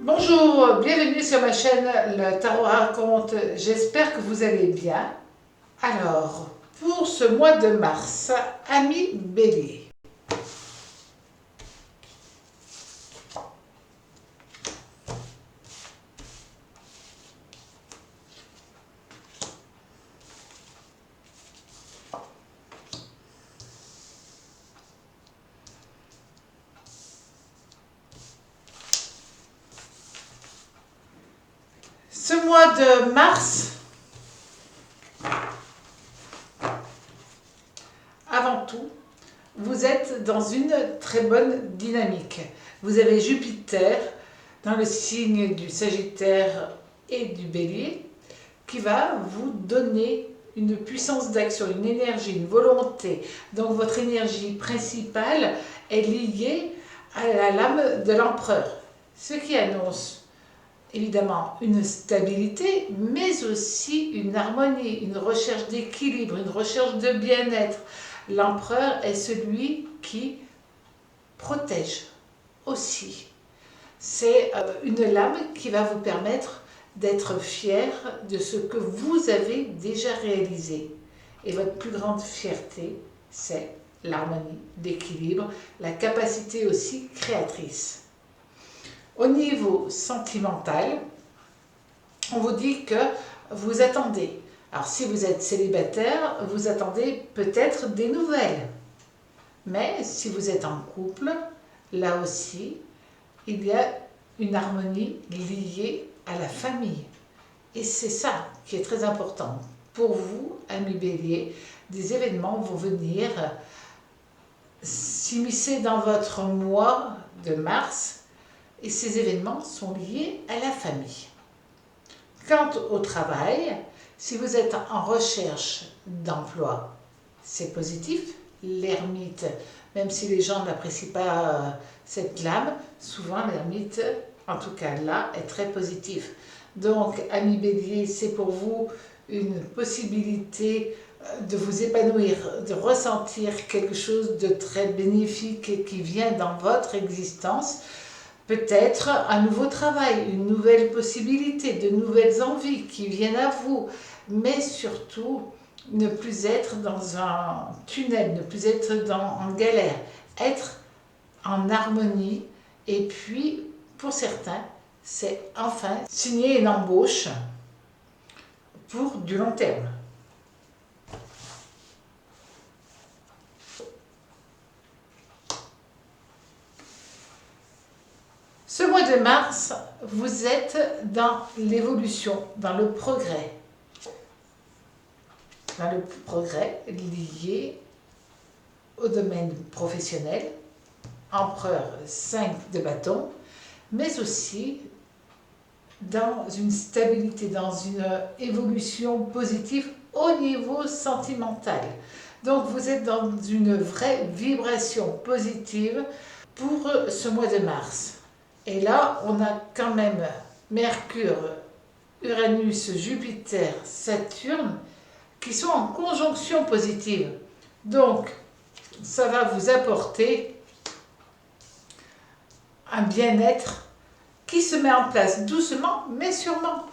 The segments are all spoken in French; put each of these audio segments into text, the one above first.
Bonjour, bienvenue sur ma chaîne Le Tarot Raconte, j'espère que vous allez bien. Alors, pour ce mois de mars, amis Bélier. Ce mois de mars, avant tout, vous êtes dans une très bonne dynamique. Vous avez Jupiter dans le signe du Sagittaire et du Bélier qui va vous donner une puissance d'action, une énergie, une volonté. Donc votre énergie principale est liée à la lame de l'empereur, ce qui annonce évidemment une stabilité, mais aussi une harmonie, une recherche d'équilibre, une recherche de bien-être. L'empereur est celui qui protège aussi. C'est une lame qui va vous permettre d'être fier de ce que vous avez déjà réalisé. Et votre plus grande fierté, c'est l'harmonie, l'équilibre, la capacité aussi créatrice. Au niveau sentimental, on vous dit que vous attendez. Alors si vous êtes célibataire, vous attendez peut-être des nouvelles. Mais si vous êtes en couple, là aussi, il y a une harmonie liée à la famille. Et c'est ça qui est très important. Pour vous, amis Bélier, des événements vont venir s'immiscer dans votre mois de mars. Et ces événements sont liés à la famille. Quant au travail, si vous êtes en recherche d'emploi, c'est positif. L'ermite, même si les gens n'apprécient pas cette lame, souvent l'ermite, en tout cas là, est très positif. Donc, amis Bélier, c'est pour vous une possibilité de vous épanouir, de ressentir quelque chose de très bénéfique et qui vient dans votre existence. Peut-être un nouveau travail, une nouvelle possibilité, de nouvelles envies qui viennent à vous, mais surtout ne plus être dans un tunnel, ne plus être en galère, être en harmonie. Et puis, pour certains, c'est enfin signer une embauche pour du long terme. Ce mois de mars, vous êtes dans l'évolution, dans le progrès. Dans le progrès lié au domaine professionnel, empereur 5 de bâton, mais aussi dans une stabilité, dans une évolution positive au niveau sentimental. Donc vous êtes dans une vraie vibration positive pour ce mois de mars. Et là, on a quand même Mercure, Uranus, Jupiter, Saturne qui sont en conjonction positive. Donc, ça va vous apporter un bien-être qui se met en place doucement, mais sûrement.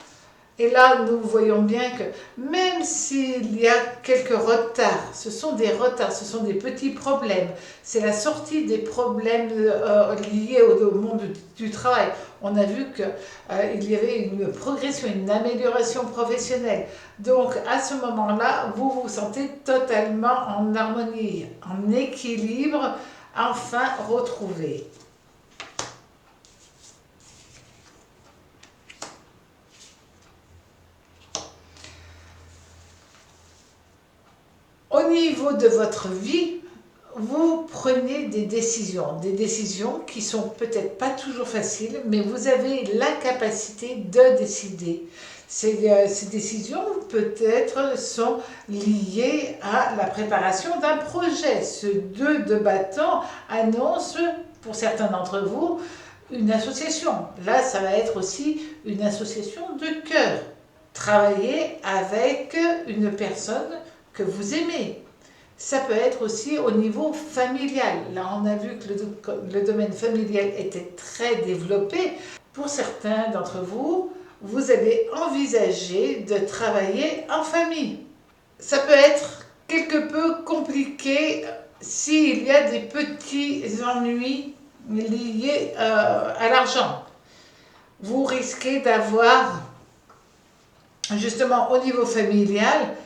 Et là, nous voyons bien que même s'il y a quelques retards, ce sont des retards, ce sont des petits problèmes. C'est la sortie des problèmes liés au monde du travail. On a vu qu'il y avait une progression, une amélioration professionnelle. Donc, à ce moment-là, vous vous sentez totalement en harmonie, en équilibre, enfin retrouvé. Au niveau de votre vie, vous prenez des décisions qui sont peut-être pas toujours faciles, mais vous avez la capacité de décider. Ces décisions peut-être sont liées à la préparation d'un projet. Ce 2 de bâton annonce, pour certains d'entre vous, une association. Là, ça va être aussi une association de cœur. Travailler avec une personne que vous aimez. Ça peut être aussi au niveau familial. Là, on a vu que le domaine familial était très développé. Pour certains d'entre vous, vous allez envisager de travailler en famille. Ça peut être quelque peu compliqué s'il y a des petits ennuis liés à l'argent. Vous risquez d'avoir, justement au niveau familial,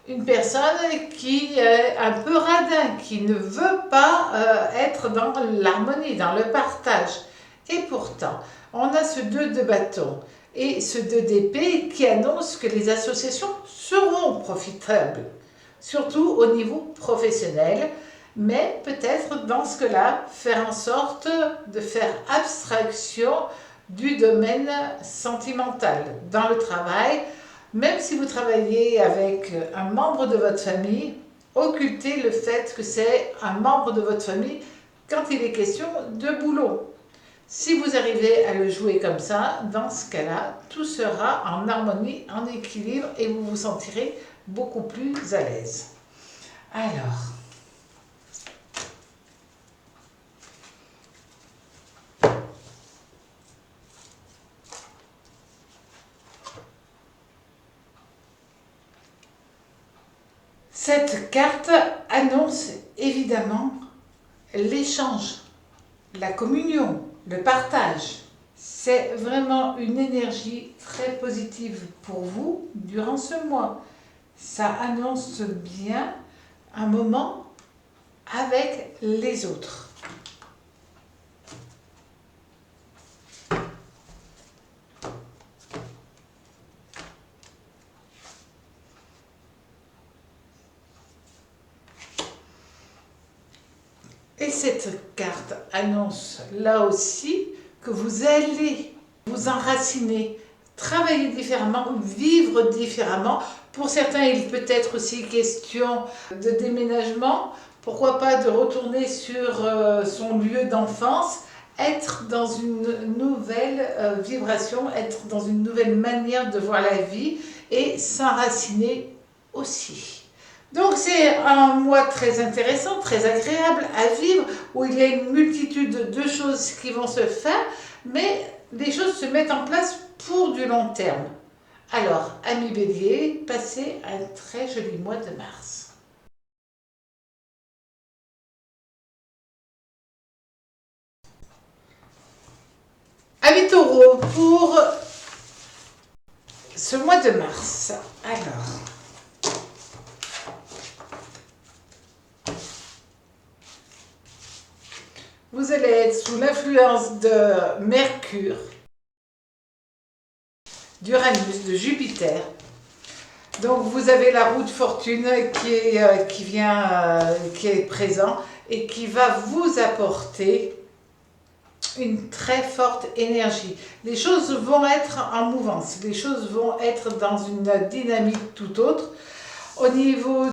une personne qui est un peu radin, qui ne veut pas être dans l'harmonie, dans le partage. Et pourtant, on a ce 2 de bâton et ce 2 d'épée qui annonce que les associations seront profitables, surtout au niveau professionnel, mais peut-être dans ce cas-là, faire en sorte de faire abstraction du domaine sentimental dans le travail. Même si vous travaillez avec un membre de votre famille, occultez le fait que c'est un membre de votre famille quand il est question de boulot. Si vous arrivez à le jouer comme ça, dans ce cas-là, tout sera en harmonie, en équilibre et vous vous sentirez beaucoup plus à l'aise. Alors, cette carte annonce évidemment l'échange, la communion, le partage. C'est vraiment une énergie très positive pour vous durant ce mois. Ça annonce bien un moment avec les autres. Et cette carte annonce là aussi que vous allez vous enraciner, travailler différemment, vivre différemment. Pour certains, il peut être aussi question de déménagement, pourquoi pas de retourner sur son lieu d'enfance, être dans une nouvelle vibration, être dans une nouvelle manière de voir la vie et s'enraciner aussi. Donc c'est un mois très intéressant, très agréable à vivre, où il y a une multitude de choses qui vont se faire, mais les choses se mettent en place pour du long terme. Alors, amis Bélier, passez un très joli mois de mars. Amis Taureau, pour ce mois de mars, alors... Vous allez être sous l'influence de Mercure, d'Uranus, de Jupiter. Donc vous avez la roue de fortune qui est présent et qui va vous apporter une très forte énergie. Les choses vont être en mouvance, les choses vont être dans une dynamique tout autre. Au niveau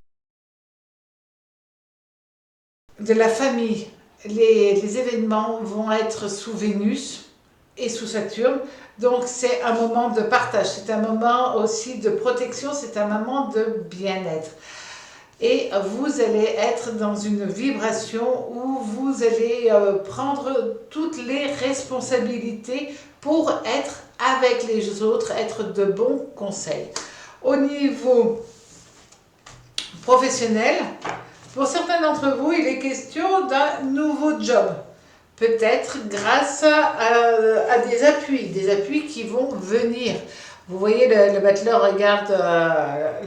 de la famille, les événements vont être sous Vénus et sous Saturne, donc c'est un moment de partage, c'est un moment aussi de protection, c'est un moment de bien-être. Et vous allez être dans une vibration où vous allez prendre toutes les responsabilités pour être avec les autres, être de bons conseils. Au niveau professionnel, pour certains d'entre vous, il est question d'un nouveau job. Peut-être grâce à des appuis qui vont venir. Vous voyez, le battleur regarde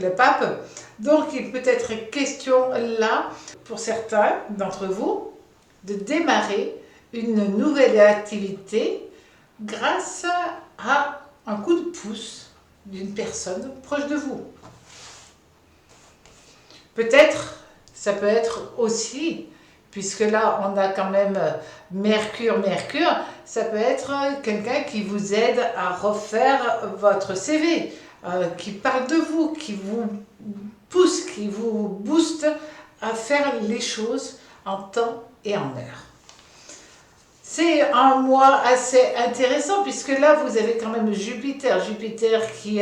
le pape. Donc, il peut être question là, pour certains d'entre vous, de démarrer une nouvelle activité grâce à un coup de pouce d'une personne proche de vous. Peut-être, ça peut être aussi, puisque là on a quand même Mercure, ça peut être quelqu'un qui vous aide à refaire votre CV, qui parle de vous, qui vous pousse, qui vous booste à faire les choses en temps et en heure. C'est un mois assez intéressant puisque là, vous avez quand même Jupiter. Jupiter qui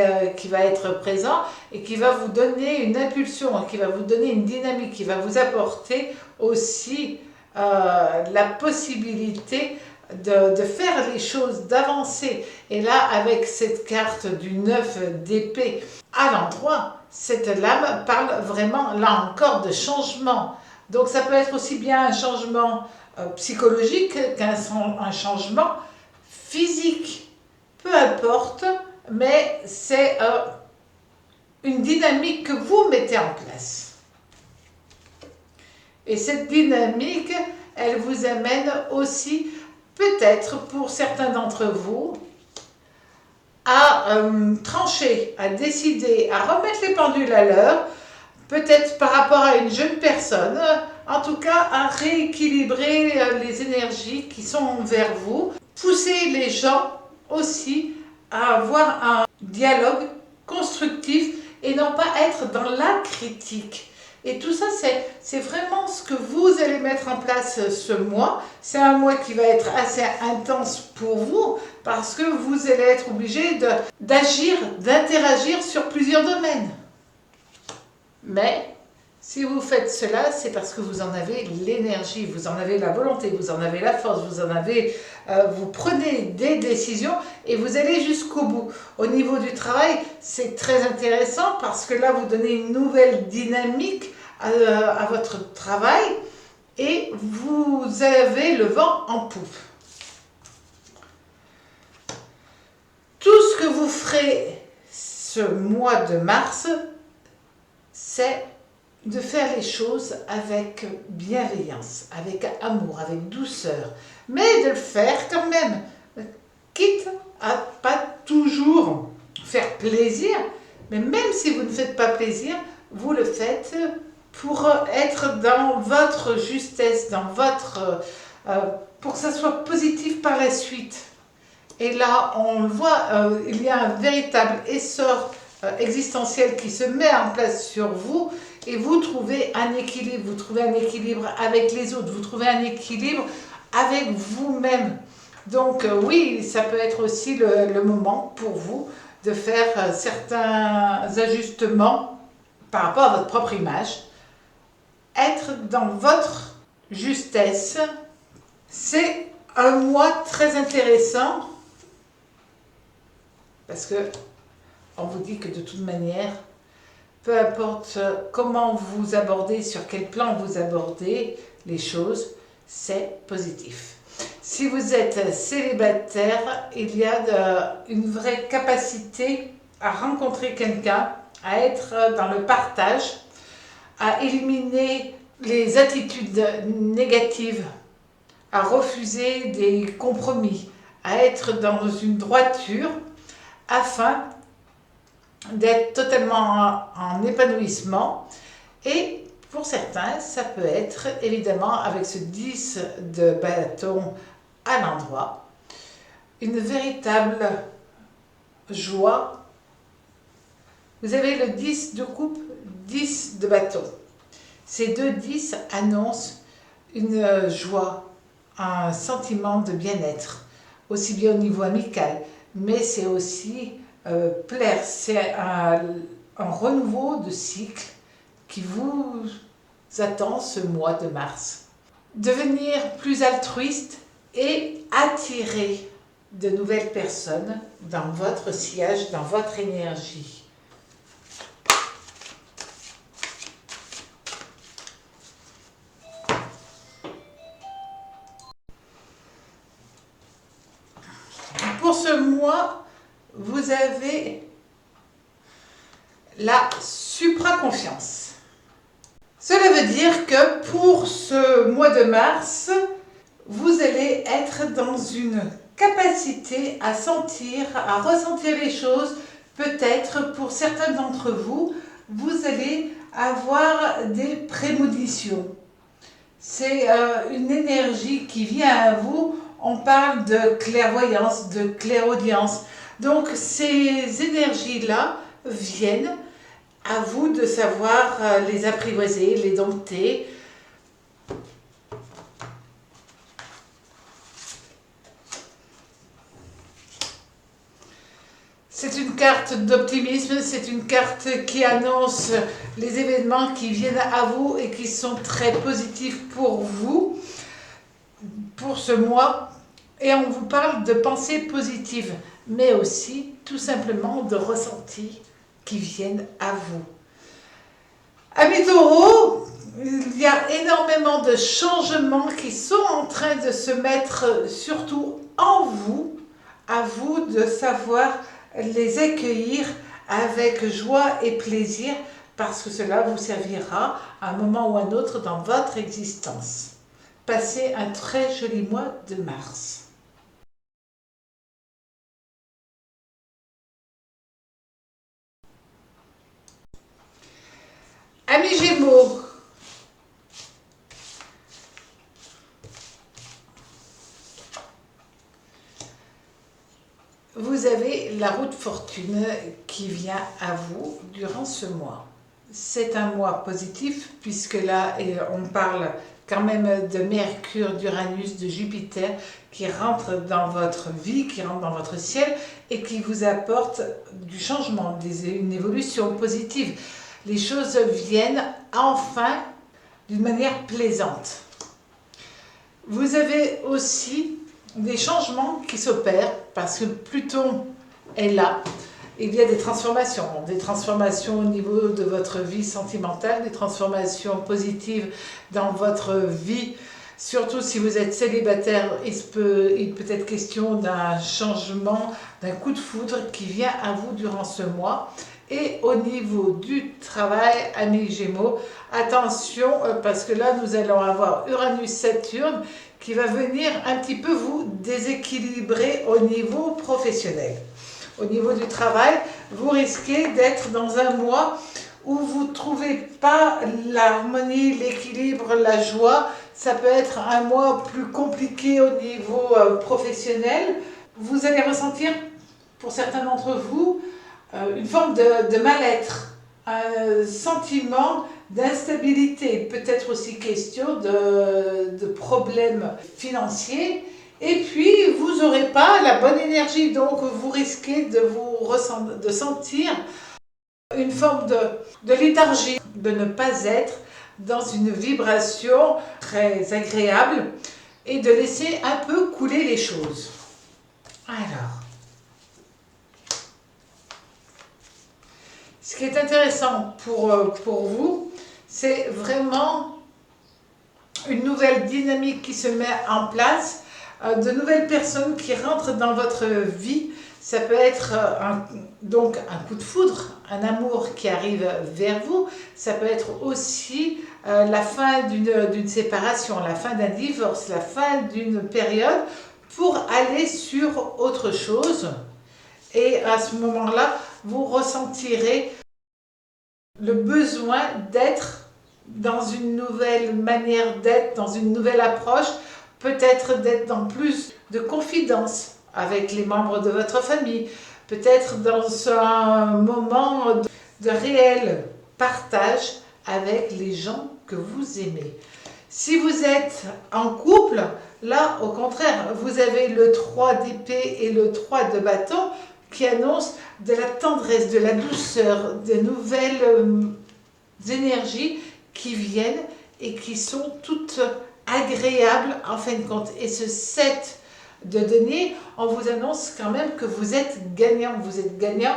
va être présent et qui va vous donner une impulsion, qui va vous donner une dynamique, qui va vous apporter aussi la possibilité de faire les choses, d'avancer. Et là, avec cette carte du 9 d'épée à l'endroit, cette lame parle vraiment, là encore, de changement. Donc ça peut être aussi bien un changement psychologique qu'un changement physique. Peu importe, mais c'est une dynamique que vous mettez en place. Et cette dynamique, elle vous amène aussi, peut-être pour certains d'entre vous, à trancher, à décider, à remettre les pendules à l'heure, peut-être par rapport à une jeune personne, en tout cas à rééquilibrer les énergies qui sont vers vous, pousser les gens aussi à avoir un dialogue constructif et non pas être dans la critique. Et tout ça, c'est vraiment ce que vous allez mettre en place ce mois. C'est un mois qui va être assez intense pour vous parce que vous allez être obligé d'agir, d'interagir sur plusieurs domaines. Mais si vous faites cela, c'est parce que vous en avez l'énergie, vous en avez la volonté, vous en avez la force, vous prenez des décisions et vous allez jusqu'au bout. Au niveau du travail, c'est très intéressant parce que là, vous donnez une nouvelle dynamique à votre travail et vous avez le vent en poupe. Tout ce que vous ferez ce mois de mars, c'est de faire les choses avec bienveillance, avec amour, avec douceur, mais de le faire quand même, quitte à pas toujours faire plaisir, mais même si vous ne faites pas plaisir, vous le faites pour être dans votre justesse, pour que ça soit positif par la suite. Et là, on le voit, il y a un véritable essor existentiel qui se met en place sur vous et vous trouvez un équilibre avec les autres, vous trouvez un équilibre avec vous-même. Donc oui, ça peut être aussi le moment pour vous de faire certains ajustements par rapport à votre propre image. Être dans votre justesse, c'est un mois très intéressant parce que on vous dit que de toute manière, peu importe comment vous abordez, sur quel plan vous abordez les choses, c'est positif. Si vous êtes célibataire, il y a une vraie capacité à rencontrer quelqu'un, à être dans le partage, à éliminer les attitudes négatives, à refuser des compromis, à être dans une droiture afin d'être totalement en épanouissement. Et pour certains, ça peut être évidemment avec ce 10 de bâton à l'endroit, une véritable joie. Vous avez le 10 de coupe, 10 de bâton. Ces deux 10 annoncent une joie, un sentiment de bien-être, aussi bien au niveau amical, mais c'est aussi plaire, c'est un renouveau de cycle qui vous attend ce mois de mars. Devenir plus altruiste et attirer de nouvelles personnes dans votre sillage, dans votre énergie. Pour ce mois, vous avez la supraconfiance. Cela veut dire que pour ce mois de mars, vous allez être dans une capacité à sentir, à ressentir les choses. Peut-être pour certains d'entre vous, vous allez avoir des prémonitions. C'est une énergie qui vient à vous. On parle de clairvoyance, de clairaudience. Donc ces énergies-là viennent, à vous de savoir les apprivoiser, les dompter. C'est une carte d'optimisme, c'est une carte qui annonce les événements qui viennent à vous et qui sont très positifs pour vous, pour ce mois. Et on vous parle de pensées positives, mais aussi tout simplement de ressentis qui viennent à vous. Amis Taureaux, il y a énormément de changements qui sont en train de se mettre surtout en vous. À vous de savoir les accueillir avec joie et plaisir parce que cela vous servira à un moment ou à un autre dans votre existence. Passez un très joli mois de mars. Amis Gémeaux, vous avez la roue de fortune qui vient à vous durant ce mois. C'est un mois positif puisque là, on parle quand même de Mercure, d'Uranus, de Jupiter qui rentrent dans votre vie, qui rentrent dans votre ciel et qui vous apportent du changement, une évolution positive. Les choses viennent enfin d'une manière plaisante. Vous avez aussi des changements qui s'opèrent parce que Pluton est là. Il y a des transformations au niveau de votre vie sentimentale, des transformations positives dans votre vie. Surtout si vous êtes célibataire, il peut être question d'un changement, d'un coup de foudre qui vient à vous durant ce mois. Et au niveau du travail, amis Gémeaux, attention parce que là nous allons avoir Uranus-Saturne qui va venir un petit peu vous déséquilibrer au niveau professionnel. Au niveau du travail, vous risquez d'être dans un mois où vous ne trouvez pas l'harmonie, l'équilibre, la joie. Ça peut être un mois plus compliqué au niveau professionnel. Vous allez ressentir, pour certains d'entre vous, une forme de mal-être, un sentiment d'instabilité, peut-être aussi question de problèmes financiers. Et puis, vous n'aurez pas la bonne énergie, donc vous risquez de sentir une forme de léthargie, de ne pas être dans une vibration très agréable et de laisser un peu couler les choses. Alors, ce qui est intéressant pour vous, c'est vraiment une nouvelle dynamique qui se met en place, de nouvelles personnes qui rentrent dans votre vie. Ça peut être donc un coup de foudre, un amour qui arrive vers vous. Ça peut être aussi la fin d'une séparation, la fin d'un divorce, la fin d'une période pour aller sur autre chose. Et à ce moment-là, vous ressentirez le besoin d'être dans une nouvelle manière d'être, dans une nouvelle approche, peut-être d'être dans plus de confidence avec les membres de votre famille, peut-être dans un moment de réel partage avec les gens que vous aimez. Si vous êtes en couple, là au contraire, vous avez le 3 d'épée et le 3 de bâton qui annoncent de la tendresse, de la douceur, de nouvelles énergies qui viennent et qui sont toutes agréables en fin de compte. Et ce 7 de denier, on vous annonce quand même que vous êtes gagnant. Vous êtes gagnant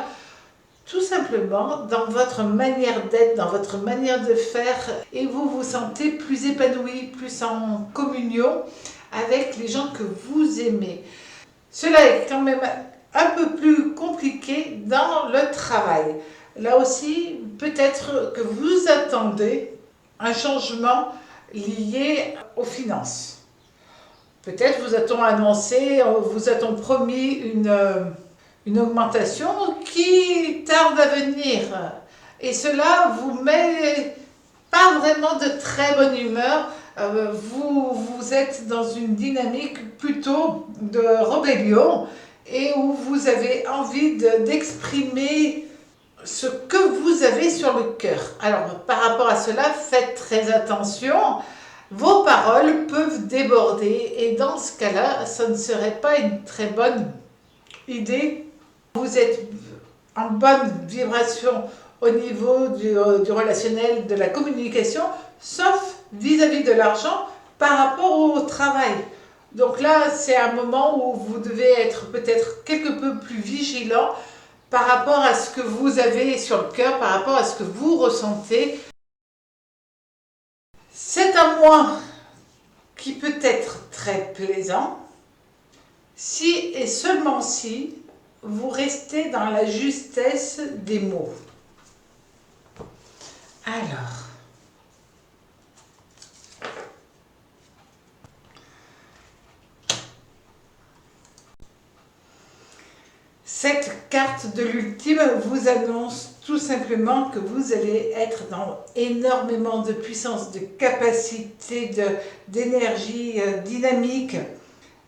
tout simplement dans votre manière d'être, dans votre manière de faire, et vous vous sentez plus épanoui, plus en communion avec les gens que vous aimez. Cela est quand même un peu plus compliqué dans le travail. Là aussi, peut-être que vous attendez un changement lié aux finances. Peut-être vous a-t-on annoncé, vous a-t-on promis une augmentation qui tarde à venir. Et cela vous met pas vraiment de très bonne humeur. Vous êtes dans une dynamique plutôt de rébellion et où vous avez envie d'exprimer ce que vous avez sur le cœur. Alors, par rapport à cela, faites très attention. Vos paroles peuvent déborder et dans ce cas-là, ce ne serait pas une très bonne idée. Vous êtes en bonne vibration au niveau du relationnel, de la communication, sauf vis-à-vis de l'argent par rapport au travail. Donc là, c'est un moment où vous devez être peut-être quelque peu plus vigilant par rapport à ce que vous avez sur le cœur, par rapport à ce que vous ressentez. C'est un mois qui peut être très plaisant si et seulement si vous restez dans la justesse des mots. Alors, cette carte de l'ultime vous annonce tout simplement que vous allez être dans énormément de puissance, de capacité, d'énergie dynamique,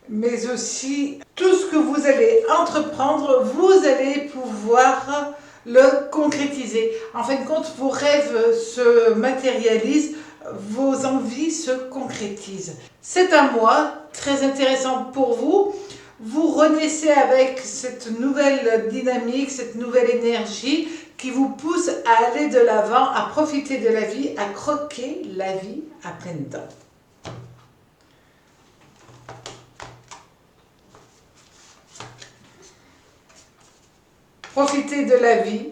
mais aussi tout ce que vous allez entreprendre, vous allez pouvoir le concrétiser. En fin de compte, vos rêves se matérialisent, vos envies se concrétisent. C'est un mois très intéressant pour vous. Vous renaissez avec cette nouvelle dynamique, cette nouvelle énergie qui vous pousse à aller de l'avant, à profiter de la vie, à croquer la vie à pleines dents. Profitez de la vie,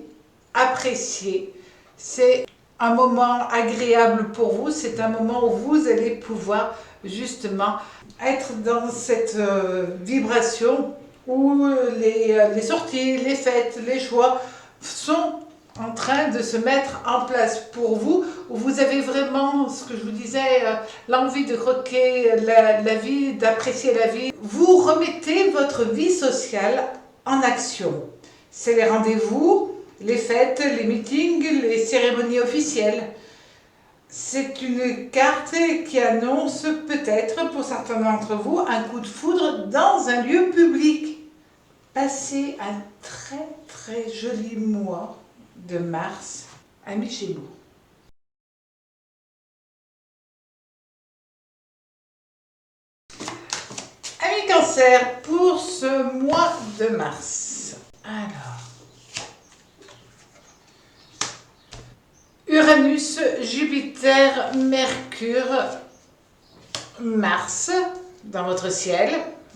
appréciez. C'est un moment agréable pour vous, c'est un moment où vous allez pouvoir justement être dans cette vibration où les sorties, les fêtes, les choix sont en train de se mettre en place pour vous, où vous avez vraiment, ce que je vous disais, l'envie de croquer la vie, d'apprécier la vie. Vous remettez votre vie sociale en action. C'est les rendez-vous, les fêtes, les meetings, les cérémonies officielles. C'est une carte qui annonce peut-être pour certains d'entre vous un coup de foudre dans un lieu public. Passez un très très joli mois de mars, amis chez vous. Amis Cancer, pour ce mois de mars. Alors, Uranus, Jupiter, Mercure, Mars dans votre ciel.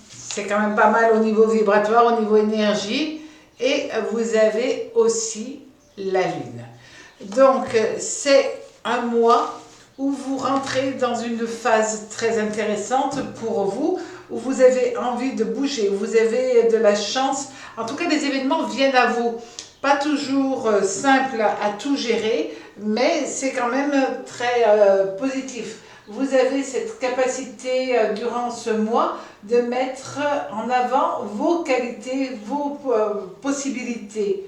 C'est quand même pas mal au niveau vibratoire, au niveau énergie. Et vous avez aussi la Lune. Donc, c'est un mois où vous rentrez dans une phase très intéressante pour vous, où vous avez envie de bouger, où vous avez de la chance. En tout cas, les événements viennent à vous. Pas toujours simple à tout gérer, mais c'est quand même très positif. Vous avez cette capacité durant ce mois de mettre en avant vos qualités, vos possibilités.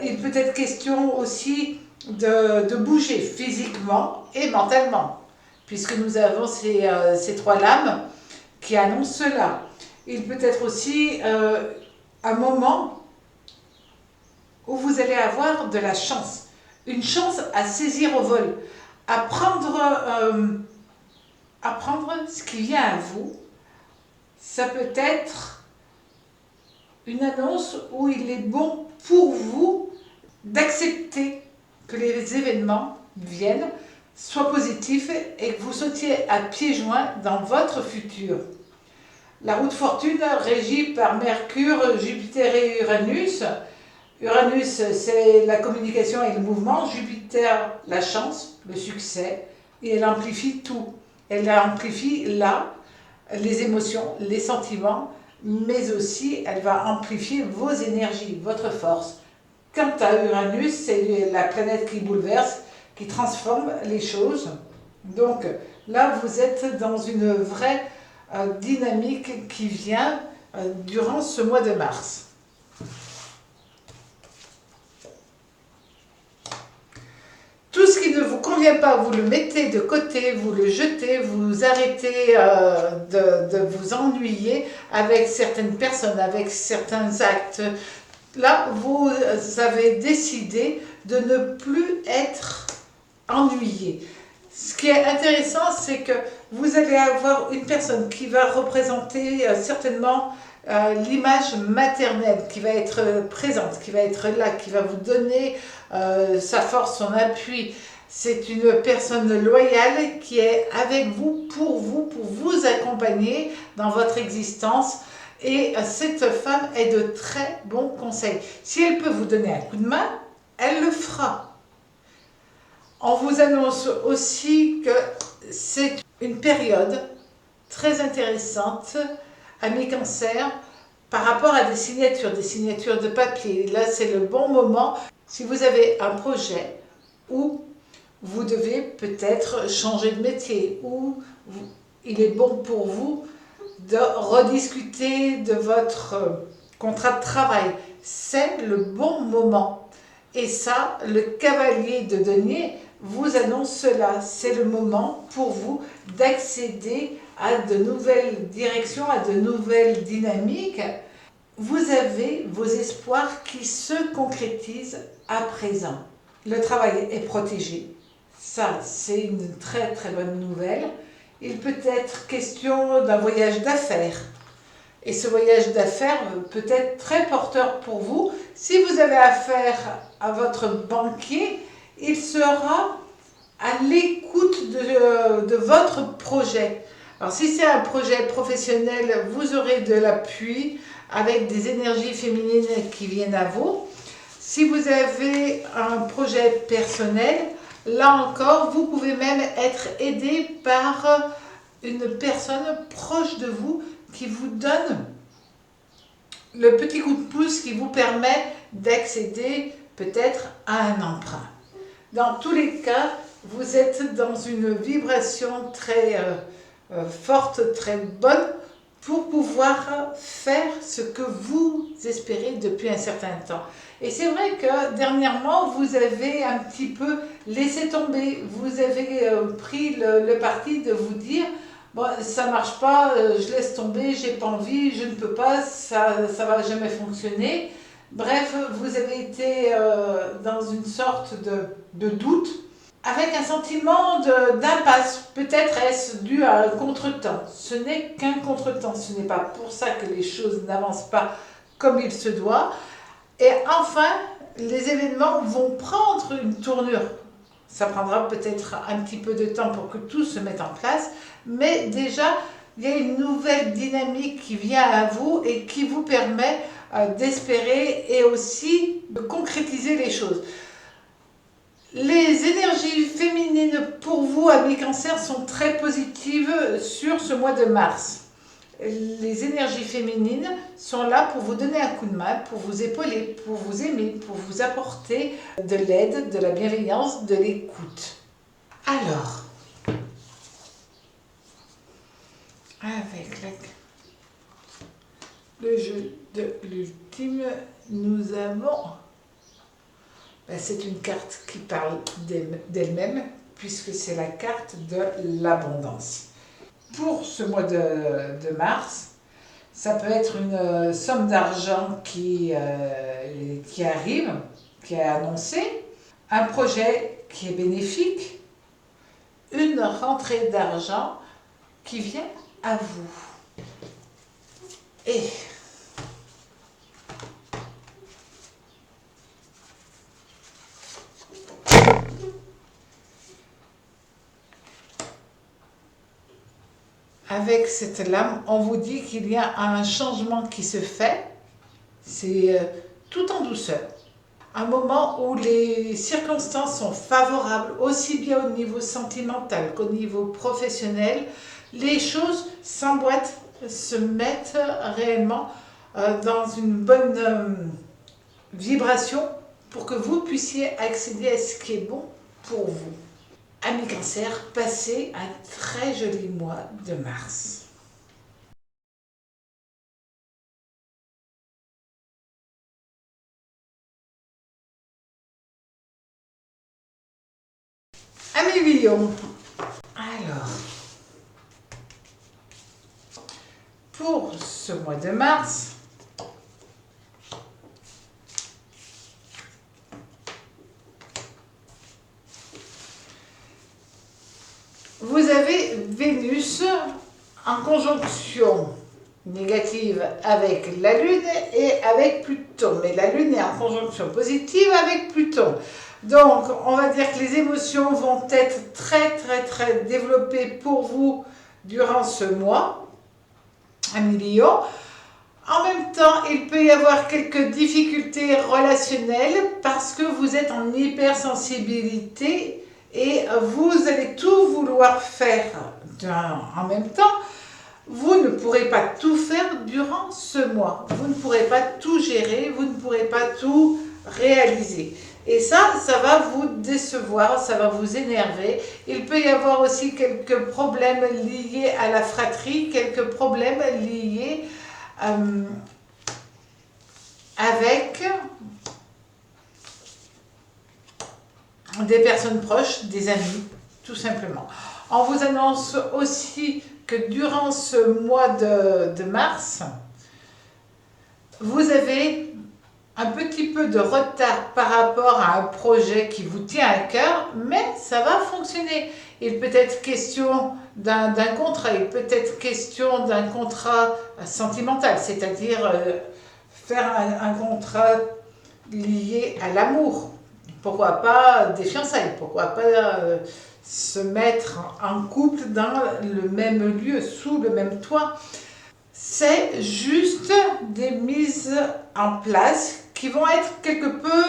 Il peut être question aussi de bouger physiquement et mentalement, puisque nous avons ces trois lames qui annoncent cela. Il peut être aussi un moment où vous allez avoir de la chance, une chance à saisir au vol, à prendre ce qui vient à vous. Ça peut être une annonce où il est bon pour vous d'accepter que les événements viennent, soient positifs et que vous sautiez à pieds joints dans votre futur. La roue de fortune régie par Mercure, Jupiter et Uranus. Uranus, c'est la communication et le mouvement. Jupiter, la chance, le succès. Et elle amplifie tout. Elle amplifie là les émotions, les sentiments, mais aussi elle va amplifier vos énergies, votre force. Quant à Uranus, c'est la planète qui bouleverse, qui transforme les choses. Donc là, vous êtes dans une vraie dynamique qui vient durant ce mois de mars. Tout ce qui ne vous convient pas, vous le mettez de côté, vous le jetez, vous arrêtez de vous ennuyer avec certaines personnes, avec certains actes. Là, vous avez décidé de ne plus être ennuyé. Ce qui est intéressant, c'est que vous allez avoir une personne qui va représenter certainement l'image maternelle qui va être présente, qui va être là, qui va vous donner sa force, son appui. C'est une personne loyale qui est avec vous, pour vous accompagner dans votre existence. Et cette femme est de très bons conseils. Si elle peut vous donner un coup de main, elle le fera. On vous annonce aussi que c'est une période très intéressante à mes cancers par rapport à des signatures de papier. Là, c'est le bon moment. Si vous avez un projet où vous devez peut-être changer de métier, ou il est bon pour vous de rediscuter de votre contrat de travail, c'est le bon moment. Et ça, le cavalier de denier vous annonce cela. C'est le moment pour vous d'accéder à de nouvelles directions, à de nouvelles dynamiques. Vous avez vos espoirs qui se concrétisent à présent. Le travail est protégé. Ça, c'est une très très bonne nouvelle. Il peut être question d'un voyage d'affaires. Et ce voyage d'affaires peut être très porteur pour vous. Si vous avez affaire à votre banquier, il sera à l'écoute de votre projet. Alors si c'est un projet professionnel, vous aurez de l'appui avec des énergies féminines qui viennent à vous. Si vous avez un projet personnel, là encore, vous pouvez même être aidé par une personne proche de vous qui vous donne le petit coup de pouce qui vous permet d'accéder peut-être à un emprunt. Dans tous les cas, vous êtes dans une vibration très forte, très bonne pour pouvoir faire ce que vous espérez depuis un certain temps. Et c'est vrai que dernièrement, vous avez un petit peu laissé tomber, vous avez pris le parti de vous dire bon, ça marche pas, je laisse tomber, j'ai pas envie, je ne peux pas, ça va jamais fonctionner. Bref, vous avez été dans une sorte de doute, avec un sentiment d'impasse. Peut-être est-ce dû à un contretemps. Ce n'est qu'un contretemps, ce n'est pas pour ça que les choses n'avancent pas comme il se doit. Et enfin, les événements vont prendre une tournure. Ça prendra peut-être un petit peu de temps pour que tout se mette en place, mais déjà, il y a une nouvelle dynamique qui vient à vous et qui vous permet d'espérer et aussi de concrétiser les choses. Les énergies féminines pour vous, amis Cancer, sont très positives sur ce mois de mars. Les énergies féminines sont là pour vous donner un coup de main, pour vous épauler, pour vous aimer, pour vous apporter de l'aide, de la bienveillance, de l'écoute. Alors, avec le jeu de l'ultime, nous avons... c'est une carte qui parle d'elle-même, puisque c'est la carte de l'abondance. Pour ce mois de mars, ça peut être une somme d'argent qui arrive, qui est annoncée, un projet qui est bénéfique, une rentrée d'argent qui vient à vous. Et avec cette lame, on vous dit qu'il y a un changement qui se fait, c'est tout en douceur. Un moment où les circonstances sont favorables, aussi bien au niveau sentimental qu'au niveau professionnel, les choses s'emboîtent, se mettent réellement dans une bonne vibration pour que vous puissiez accéder à ce qui est bon pour vous. Amis Cancer, passez un très joli mois de mars. Amis Lion, alors, pour ce mois de mars, vous avez Vénus en conjonction négative avec la Lune et avec Pluton. Mais la Lune est en conjonction positive avec Pluton. Donc, on va dire que les émotions vont être très développées pour vous durant ce mois, un million. En même temps, il peut y avoir quelques difficultés relationnelles parce que vous êtes en hypersensibilité et vous allez tout vouloir faire en même temps. Vous ne pourrez pas tout faire durant ce mois. Vous ne pourrez pas tout gérer, vous ne pourrez pas tout réaliser. Et ça va vous décevoir, ça va vous énerver. Il peut y avoir aussi quelques problèmes liés à la fratrie, quelques problèmes liés avec des personnes proches, des amis, tout simplement. On vous annonce aussi que durant ce mois de mars, vous avez un petit peu de retard par rapport à un projet qui vous tient à cœur, mais ça va fonctionner. Il peut être question d'un contrat, il peut être question d'un contrat sentimental, c'est-à-dire faire un contrat lié à l'amour. Pourquoi pas des fiançailles, pourquoi pas se mettre en couple dans le même lieu, sous le même toit. C'est juste des mises en place qui vont être quelque peu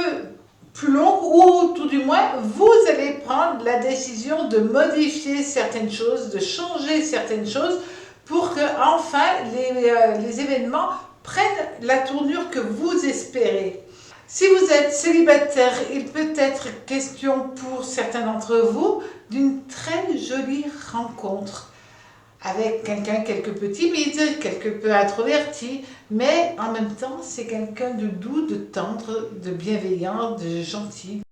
plus longues ou tout du moins vous allez prendre la décision de modifier certaines choses, de changer certaines choses pour que enfin les événements prennent la tournure que vous espérez. Si vous êtes célibataire, il peut être question pour certains d'entre vous d'une très jolie rencontre avec quelqu'un quelque peu timide, quelque peu introverti, mais en même temps, c'est quelqu'un de doux, de tendre, de bienveillant, de gentil.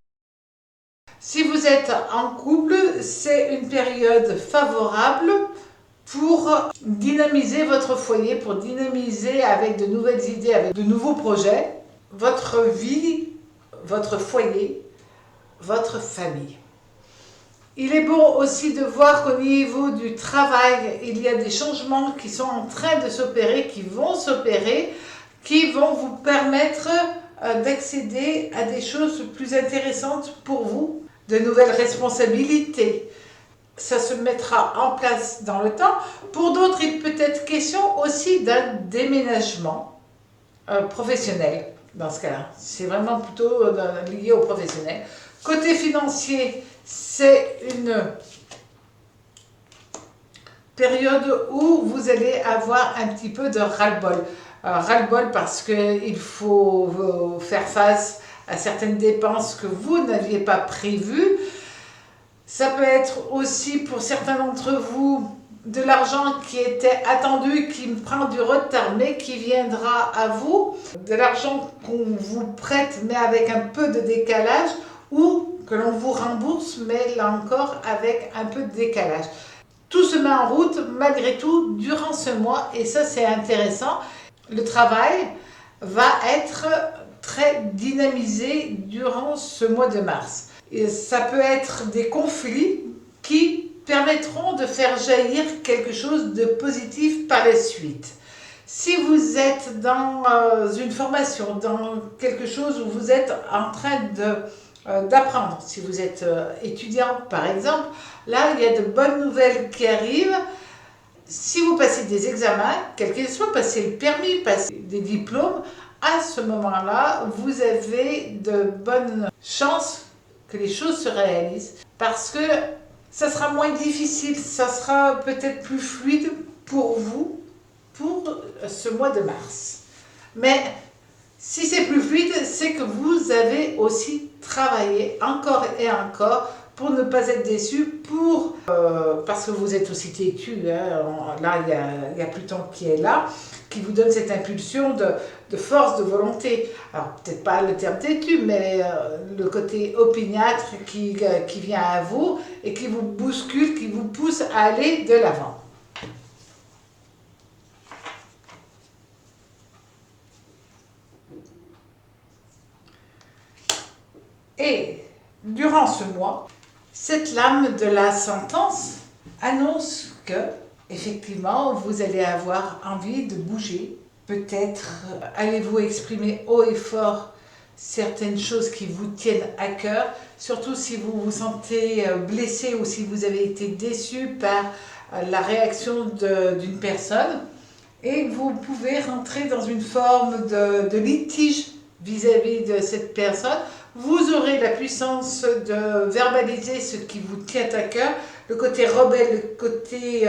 Si vous êtes en couple, c'est une période favorable pour dynamiser votre foyer, pour dynamiser avec de nouvelles idées, avec de nouveaux projets, votre vie, votre foyer, votre famille. Il est bon aussi de voir qu'au niveau du travail, il y a des changements qui sont en train de s'opérer, qui vont s'opérer, qui vont vous permettre d'accéder à des choses plus intéressantes pour vous, de nouvelles responsabilités. Ça se mettra en place dans le temps. Pour d'autres, il peut être question aussi d'un déménagement professionnel dans ce cas-là. C'est vraiment plutôt lié au professionnel. Côté financier, c'est une période où vous allez avoir un petit peu de ras-le-bol. Ras-le-bol parce qu'il faut faire face à certaines dépenses que vous n'aviez pas prévues. Ça peut être aussi pour certains d'entre vous de l'argent qui était attendu, qui prend du retard, mais qui viendra à vous. De l'argent qu'on vous prête, mais avec un peu de décalage, ou que l'on vous rembourse, mais là encore avec un peu de décalage. Tout se met en route malgré tout durant ce mois et ça c'est intéressant. Le travail va être très dynamisé durant ce mois de mars. Et ça peut être des conflits qui permettront de faire jaillir quelque chose de positif par la suite. Si vous êtes dans une formation, dans quelque chose où vous êtes en train d'apprendre, si vous êtes étudiant par exemple, là il y a de bonnes nouvelles qui arrivent. Si vous passez des examens, quel qu'il soit, passez le permis, passez des diplômes, à ce moment-là, vous avez de bonnes chances que les choses se réalisent parce que ça sera moins difficile, ça sera peut-être plus fluide pour vous pour ce mois de mars. Mais si c'est plus fluide, c'est que vous avez aussi travaillé encore et encore pour ne pas être déçu, parce que vous êtes aussi têtu, hein, là il y a Pluton qui est là, qui vous donne cette impulsion de force, de volonté. Alors peut-être pas le terme têtu, mais le côté opiniâtre qui vient à vous et qui vous bouscule, qui vous pousse à aller de l'avant. Et durant ce mois, cette lame de la sentence annonce que, effectivement, vous allez avoir envie de bouger. Peut-être allez-vous exprimer haut et fort certaines choses qui vous tiennent à cœur, surtout si vous vous sentez blessé ou si vous avez été déçu par la réaction d'une personne. Et vous pouvez rentrer dans une forme de litige vis-à-vis de cette personne. Vous aurez la puissance de verbaliser ce qui vous tient à cœur. Le côté rebelle, le côté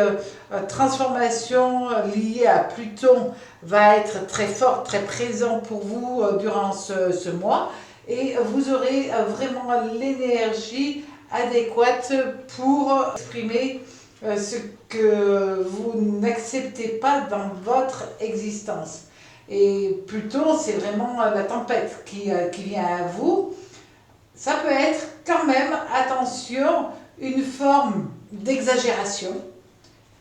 transformation lié à Pluton va être très fort, très présent pour vous durant ce mois. Et vous aurez vraiment l'énergie adéquate pour exprimer ce que vous n'acceptez pas dans votre existence. Et Pluton, c'est vraiment la tempête qui vient à vous. Ça peut être quand même, attention, une forme d'exagération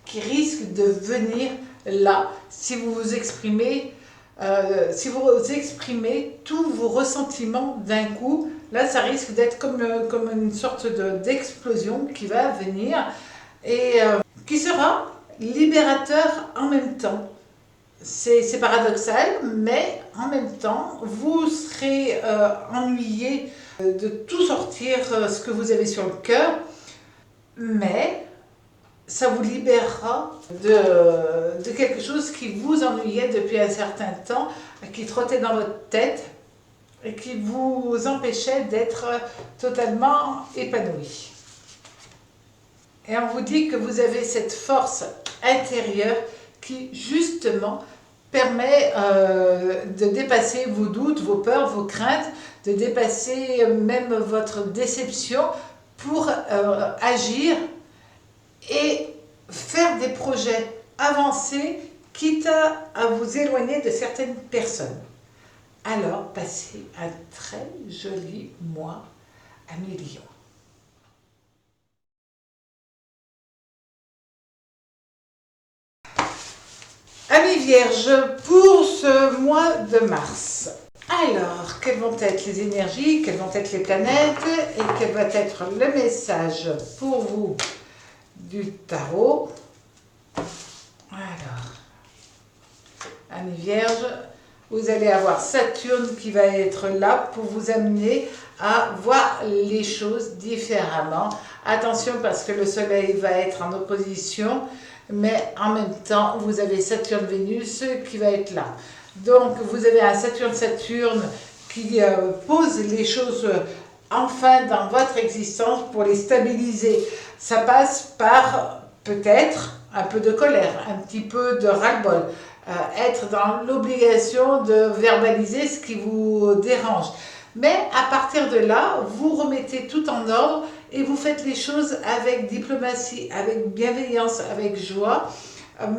qui risque de venir là si vous vous exprimez, tous vos ressentiments d'un coup. Là, ça risque d'être comme une sorte d'explosion qui va venir et qui sera libérateur en même temps. C'est paradoxal, mais en même temps, vous serez ennuyé de tout sortir ce que vous avez sur le cœur, mais ça vous libérera de quelque chose qui vous ennuyait depuis un certain temps, qui trottait dans votre tête et qui vous empêchait d'être totalement épanoui. Et on vous dit que vous avez cette force intérieure qui, justement, permet de dépasser vos doutes, vos peurs, vos craintes, de dépasser même votre déception pour agir et faire des projets avancés, quitte à vous éloigner de certaines personnes. Alors, passez un très joli mois à Lion. Amis Vierges, pour ce mois de mars, alors, quelles vont être les énergies, quelles vont être les planètes et quel va être le message pour vous du tarot? Alors, Amis Vierges, vous allez avoir Saturne qui va être là pour vous amener à voir les choses différemment. Attention parce que le Soleil va être en opposition, mais en même temps, vous avez Saturne-Vénus qui va être là. Donc, vous avez un Saturne-Saturne qui pose les choses enfin dans votre existence pour les stabiliser. Ça passe par peut-être un peu de colère, un petit peu de ras-le-bol, être dans l'obligation de verbaliser ce qui vous dérange. Mais à partir de là, vous remettez tout en ordre et vous faites les choses avec diplomatie, avec bienveillance, avec joie.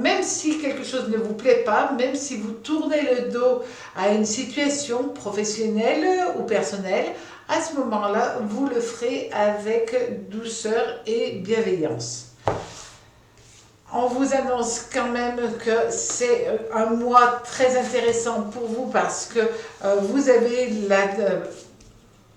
Même si quelque chose ne vous plaît pas, même si vous tournez le dos à une situation professionnelle ou personnelle, à ce moment-là, vous le ferez avec douceur et bienveillance. On vous annonce quand même que c'est un mois très intéressant pour vous parce que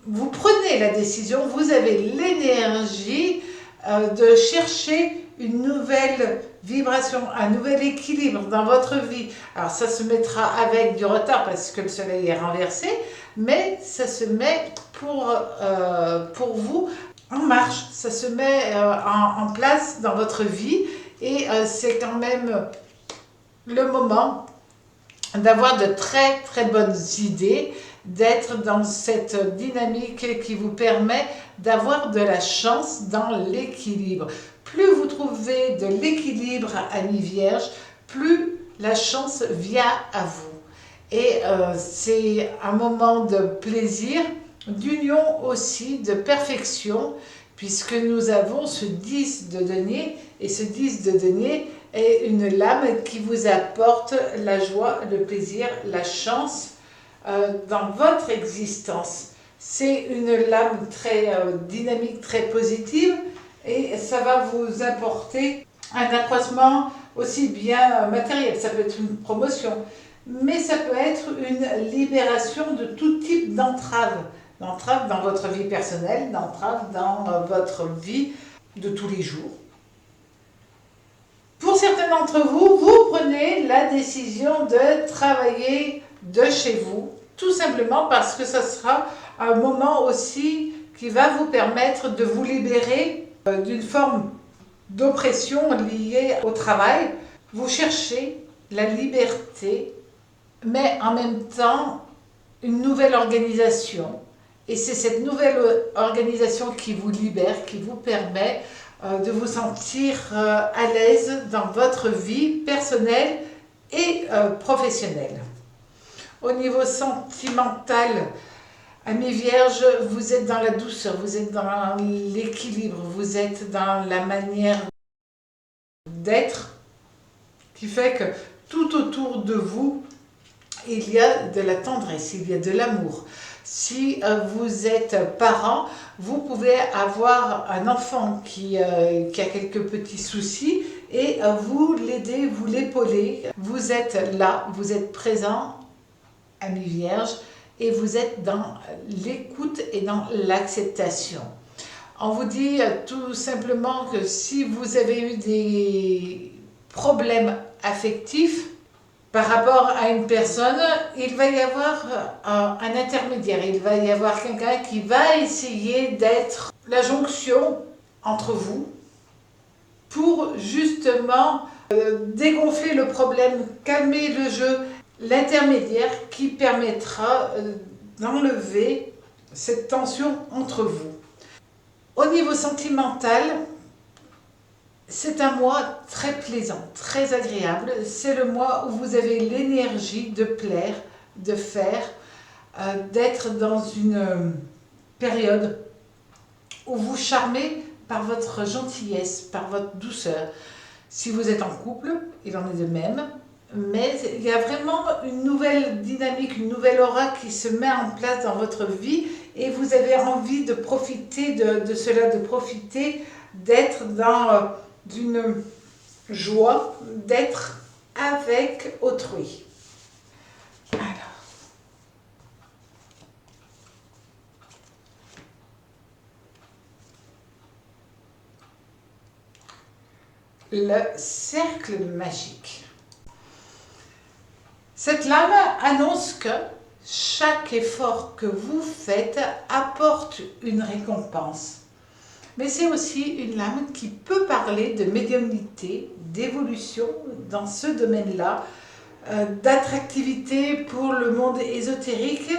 vous prenez la décision, vous avez l'énergie de chercher une nouvelle vibration, un nouvel équilibre dans votre vie. Alors ça se mettra avec du retard parce que le soleil est renversé, mais ça se met pour vous en marche, ça se met en place dans votre vie et c'est quand même le moment d'avoir de très très bonnes idées, d'être dans cette dynamique qui vous permet d'avoir de la chance dans l'équilibre. Plus vous trouvez de l'équilibre, Amis Vierges, plus la chance vient à vous. Et c'est un moment de plaisir, d'union aussi, de perfection, puisque nous avons ce 10 de denier, et ce 10 de denier est une lame qui vous apporte la joie, le plaisir, la chance dans votre existence. C'est une lame très dynamique, très positive, et ça va vous apporter un accroissement aussi bien matériel. Ça peut être une promotion, mais ça peut être une libération de tout type d'entraves. D'entraves dans votre vie personnelle, d'entraves dans votre vie de tous les jours. Pour certains d'entre vous, vous prenez la décision de travailler de chez vous, tout simplement parce que ce sera un moment aussi qui va vous permettre de vous libérer d'une forme d'oppression liée au travail. Vous cherchez la liberté, mais en même temps une nouvelle organisation. Et c'est cette nouvelle organisation qui vous libère, qui vous permet de vous sentir à l'aise dans votre vie personnelle et professionnelle. Au niveau sentimental, Amis Vierges, vous êtes dans la douceur, vous êtes dans l'équilibre, vous êtes dans la manière d'être qui fait que tout autour de vous, il y a de la tendresse, il y a de l'amour. Si vous êtes parent, vous pouvez avoir un enfant qui a quelques petits soucis et vous l'aider, vous l'épauler. Vous êtes là, vous êtes présent, Amis Vierges, et vous êtes dans l'écoute et dans l'acceptation. On vous dit tout simplement que si vous avez eu des problèmes affectifs par rapport à une personne, il va y avoir un intermédiaire, il va y avoir quelqu'un qui va essayer d'être la jonction entre vous pour justement dégonfler le problème, calmer le jeu, l'intermédiaire qui permettra d'enlever cette tension entre vous. Au niveau sentimental, c'est un mois très plaisant, très agréable. C'est le mois où vous avez l'énergie de plaire, de faire, d'être dans une période où vous charmez par votre gentillesse, par votre douceur. Si vous êtes en couple, il en est de même. Mais il y a vraiment une nouvelle dynamique, une nouvelle aura qui se met en place dans votre vie et vous avez envie de profiter de cela, de profiter d'être dans une joie, d'être avec autrui. Alors, le cercle magique. Cette lame annonce que chaque effort que vous faites apporte une récompense. Mais c'est aussi une lame qui peut parler de médiumnité, d'évolution dans ce domaine-là, d'attractivité pour le monde ésotérique,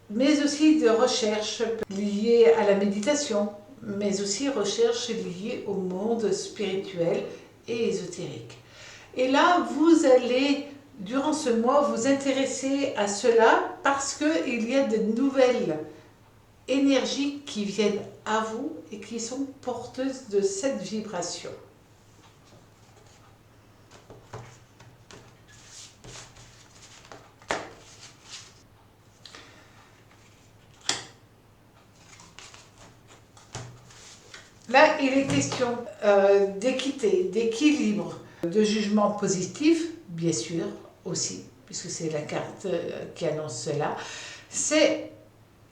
mais aussi de recherche liée à la méditation, mais aussi recherche liée au monde spirituel et ésotérique. Et là, vous allez durant ce mois, vous intéressez à cela parce qu'il y a de nouvelles énergies qui viennent à vous et qui sont porteuses de cette vibration. Là, il est question d'équité, d'équilibre, de jugement positif, bien sûr, aussi, puisque c'est la carte qui annonce cela. C'est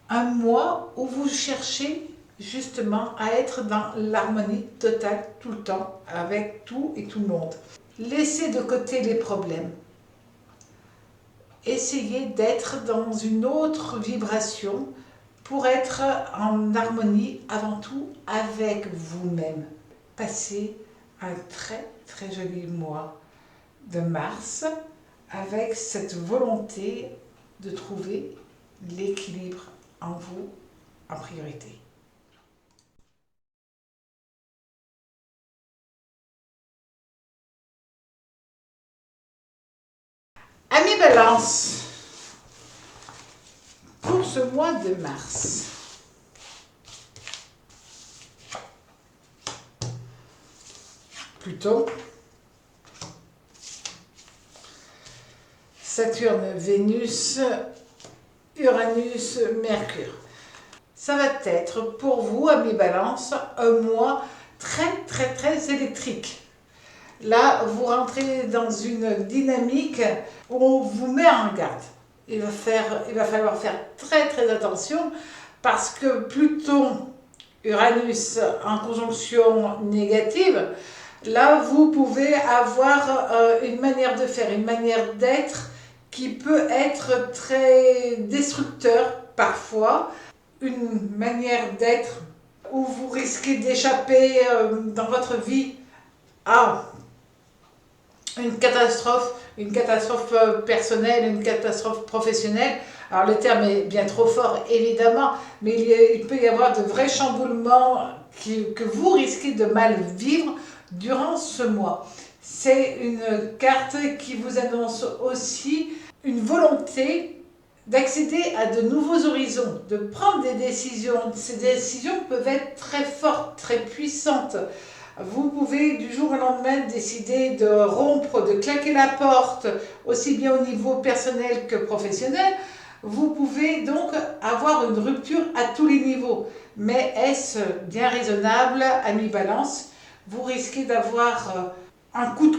un mois où vous cherchez justement à être dans l'harmonie totale tout le temps, avec tout et tout le monde. Laissez de côté les problèmes. Essayez d'être dans une autre vibration pour être en harmonie avant tout avec vous-même. Passez un très très joli mois de mars avec cette volonté de trouver l'équilibre en vous en priorité. Amis Balance, pour ce mois de mars, Pluton, Saturne, Vénus, Uranus, Mercure. Ça va être pour vous, amis Balance, un mois très électrique. Là, vous rentrez dans une dynamique où on vous met en garde. Il va falloir faire très attention parce que Pluton, Uranus en conjonction négative Là, vous pouvez avoir une manière de faire, une manière d'être qui peut être très destructeur parfois, une manière d'être où vous risquez d'échapper dans votre vie à une catastrophe personnelle, une catastrophe professionnelle. Alors le terme est bien trop fort évidemment, mais il peut y avoir de vrais chamboulements que vous risquez de mal vivre durant ce mois. C'est une carte qui vous annonce aussi une volonté d'accéder à de nouveaux horizons, de prendre des décisions. Ces décisions peuvent être très fortes, très puissantes. Vous pouvez du jour au lendemain décider de rompre, de claquer la porte, aussi bien au niveau personnel que professionnel. Vous pouvez donc avoir une rupture à tous les niveaux. Mais est-ce bien raisonnable, ami Balance? Vous risquez d'avoir un coup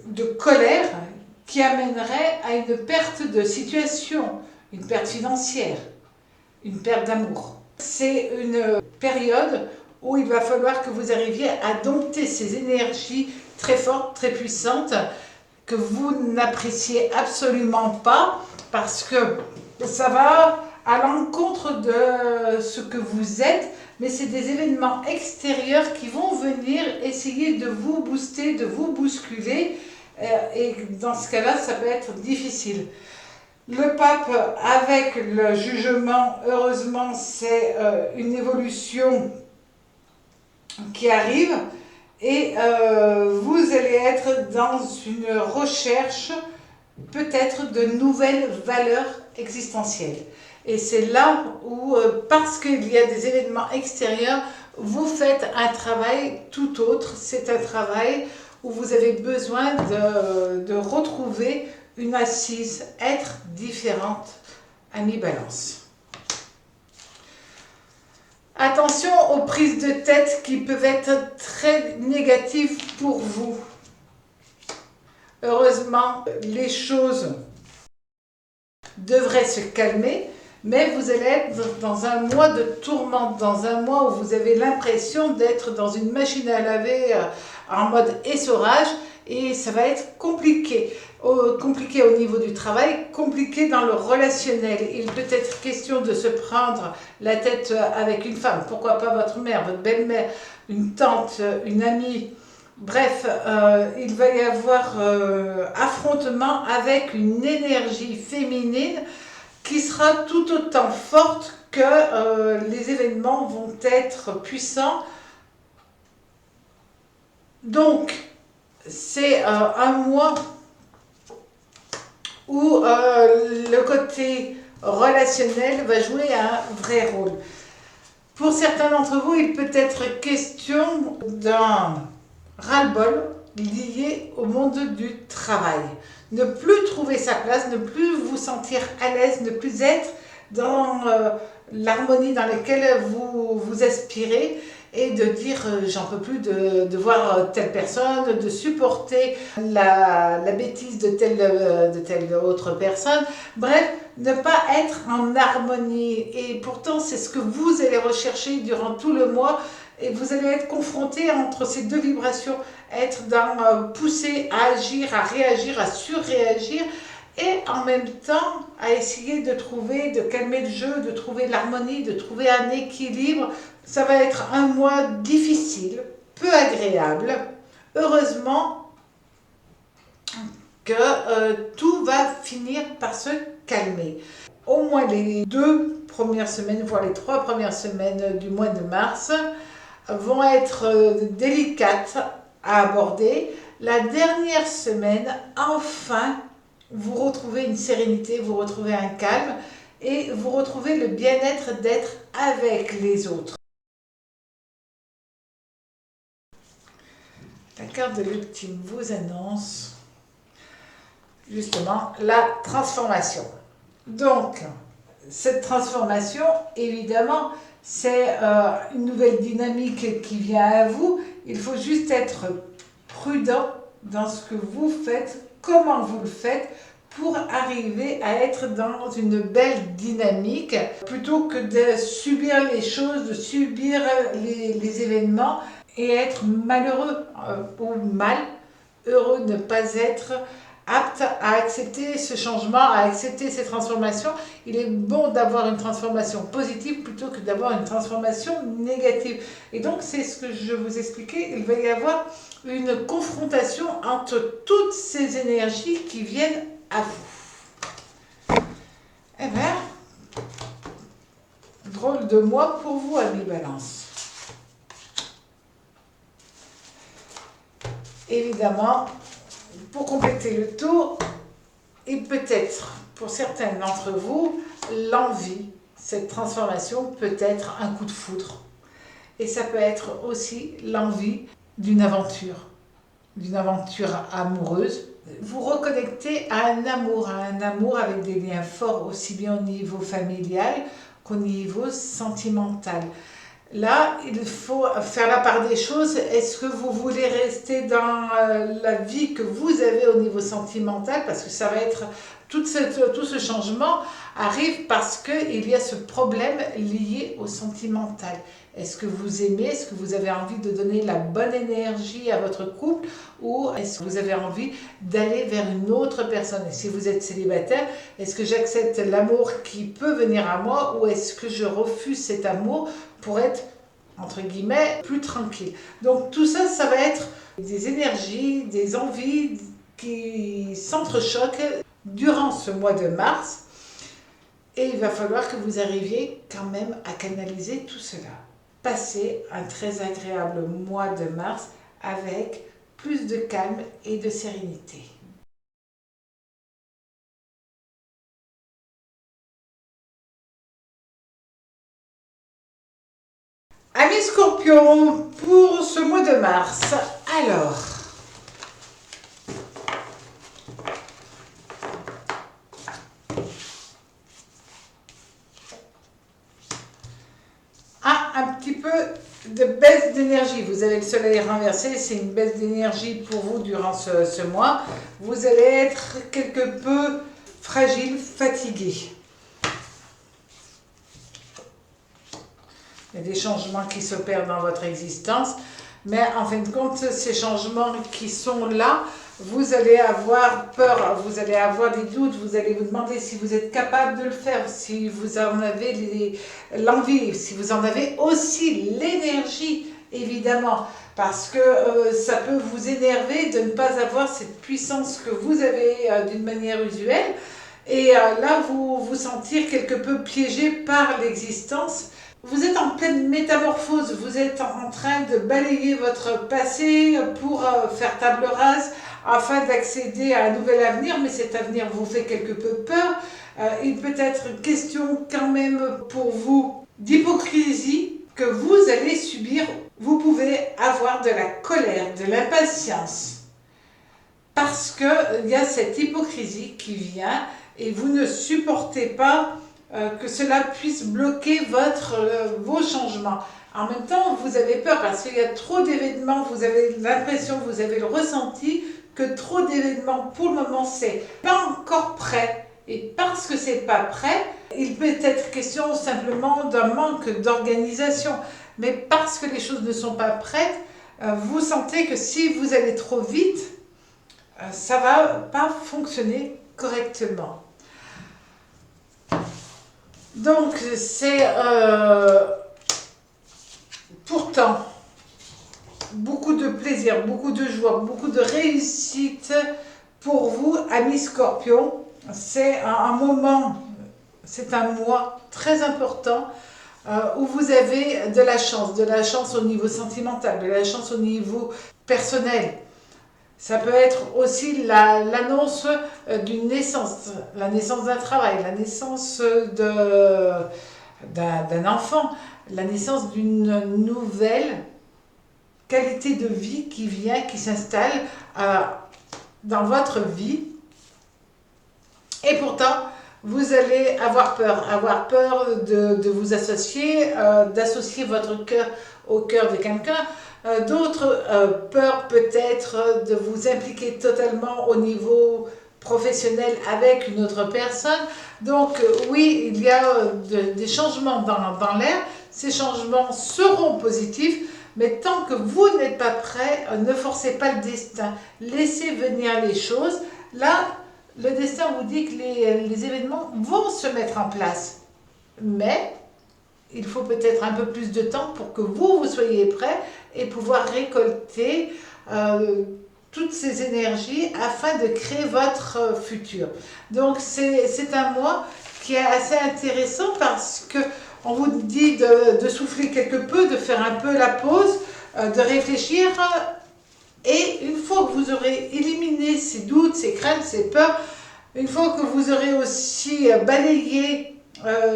de colère qui amènerait à une perte de situation, une perte financière, une perte d'amour. C'est une période où il va falloir que vous arriviez à dompter ces énergies très fortes, très puissantes, que vous n'appréciez absolument pas, parce que ça va à l'encontre de ce que vous êtes, mais c'est des événements extérieurs qui vont venir essayer de vous booster, de vous bousculer, et dans ce cas-là, ça peut être difficile. Le pape avec le jugement, heureusement, c'est une évolution qui arrive et vous allez être dans une recherche peut-être de nouvelles valeurs existentielles. Et c'est là où, parce qu'il y a des événements extérieurs, vous faites un travail tout autre. C'est un travail où vous avez besoin de retrouver une assise, être différente, ami Balance. Attention aux prises de tête qui peuvent être très négatives pour vous. Heureusement, les choses devraient se calmer, mais vous allez être dans un mois de tourmente, dans un mois où vous avez l'impression d'être dans une machine à laver en mode essorage, et ça va être compliqué. Compliqué au niveau du travail, compliqué dans le relationnel. Il peut être question de se prendre la tête avec une femme, pourquoi pas votre mère, votre belle-mère, une tante, une amie. Bref, il va y avoir affrontement avec une énergie féminine qui sera tout autant forte que les événements vont être puissants. Donc, c'est un mois où le côté relationnel va jouer un vrai rôle. Pour certains d'entre vous, il peut être question d'un ras-le-bol lié au monde du travail. Ne plus trouver sa place, ne plus vous sentir à l'aise, ne plus être dans l'harmonie dans laquelle vous aspirez, et de dire j'en peux plus de voir telle personne, de supporter la bêtise de telle autre personne. Bref, ne pas être en harmonie. Et pourtant, c'est ce que vous allez rechercher durant tout le mois. Et vous allez être confronté entre ces deux vibrations, être dans pousser à agir, à réagir, à surréagir, et en même temps à essayer de calmer le jeu, de trouver l'harmonie, de trouver un équilibre. Ça va être un mois difficile, peu agréable. Heureusement que tout va finir par se calmer. Au moins les 2 premières semaines, voire les 3 premières semaines du mois de mars vont être délicates à aborder. La dernière semaine, enfin, vous retrouvez une sérénité, vous retrouvez un calme et vous retrouvez le bien-être d'être avec les autres. La carte de l'ultime vous annonce justement la transformation. Donc, cette transformation, évidemment, c'est une nouvelle dynamique qui vient à vous. Il faut juste être prudent dans ce que vous faites, comment vous le faites, pour arriver à être dans une belle dynamique, plutôt que de subir les choses, de subir les événements. et être malheureux ou mal heureux, ne pas être apte à accepter ce changement, à accepter ces transformations. Il est bon d'avoir une transformation positive plutôt que d'avoir une transformation négative. Et donc, c'est ce que je vous expliquais, il va y avoir une confrontation entre toutes ces énergies qui viennent à vous. Eh bien, drôle de mois pour vous, amis Balance. Évidemment, pour compléter le tour, et peut-être pour certains d'entre vous, l'envie, cette transformation peut être un coup de foudre. Et ça peut être aussi l'envie d'une aventure amoureuse. Vous reconnectez à un amour avec des liens forts, aussi bien au niveau familial qu'au niveau sentimental. Là, il faut faire la part des choses. Est-ce que vous voulez rester dans la vie que vous avez au niveau sentimental? Parce que ça va être, tout ce changement arrive parce qu'il y a ce problème lié au sentimental. Est-ce que vous aimez? Est-ce que vous avez envie de donner la bonne énergie à votre couple? Ou est-ce que vous avez envie d'aller vers une autre personne? Et si vous êtes célibataire, est-ce que j'accepte l'amour qui peut venir à moi? Ou est-ce que je refuse cet amour pour être, entre guillemets, plus tranquille? Donc tout ça, ça va être des énergies, des envies qui s'entrechoquent durant ce mois de mars. Et il va falloir que vous arriviez quand même à canaliser tout cela. Passez un très agréable mois de mars avec plus de calme et de sérénité. Amis Scorpions, pour ce mois de mars, alors, un petit peu de baisse d'énergie. Vous avez le soleil renversé, c'est une baisse d'énergie pour vous durant ce mois. Vous allez être quelque peu fragile, fatigué. Il y a des changements qui s'opèrent dans votre existence, mais en fin de compte, ces changements qui sont là, vous allez avoir peur, vous allez avoir des doutes, vous allez vous demander si vous êtes capable de le faire, si vous en avez l'envie, si vous en avez aussi l'énergie, évidemment, parce que ça peut vous énerver de ne pas avoir cette puissance que vous avez d'une manière usuelle, et là, vous sentir quelque peu piégé par l'existence. Vous êtes en pleine métamorphose, vous êtes en train de balayer votre passé pour faire table rase afin d'accéder à un nouvel avenir, mais cet avenir vous fait quelque peu peur. Il peut être question quand même pour vous d'hypocrisie que vous allez subir. Vous pouvez avoir de la colère, de l'impatience, parce qu'il y a cette hypocrisie qui vient et vous ne supportez pas que cela puisse bloquer vos changements. En même temps, vous avez peur parce qu'il y a trop d'événements, vous avez l'impression, vous avez le ressenti que trop d'événements pour le moment c'est pas encore prêt. Et parce que c'est pas prêt, il peut être question simplement d'un manque d'organisation. Mais parce que les choses ne sont pas prêtes, vous sentez que si vous allez trop vite, ça va pas fonctionner correctement. Donc, c'est pourtant beaucoup de plaisir, beaucoup de joie, beaucoup de réussite pour vous, amis Scorpions. C'est un moment, c'est un mois très important où vous avez de la chance au niveau sentimental, de la chance au niveau personnel. Ça peut être aussi l'annonce d'une naissance, la naissance d'un travail, la naissance d'un enfant, la naissance d'une nouvelle qualité de vie qui vient, qui s'installe dans votre vie. Et pourtant, vous allez avoir peur de vous associer, d'associer votre cœur au cœur de quelqu'un. D'autres peurs peut-être de vous impliquer totalement au niveau professionnel avec une autre personne. Donc oui, il y a des changements dans l'air. Ces changements seront positifs, Mais tant que vous n'êtes pas prêt, ne forcez pas le destin. Laissez venir les choses. Là, le destin vous dit que les événements vont se mettre en place. Mais il faut peut-être un peu plus de temps pour que vous soyez prêt et pouvoir récolter toutes ces énergies afin de créer votre futur. Donc c'est un mois qui est assez intéressant parce que on vous dit de souffler quelque peu, de faire un peu la pause, de réfléchir, et une fois que vous aurez éliminé ces doutes, ces craintes, ces peurs, une fois que vous aurez aussi balayé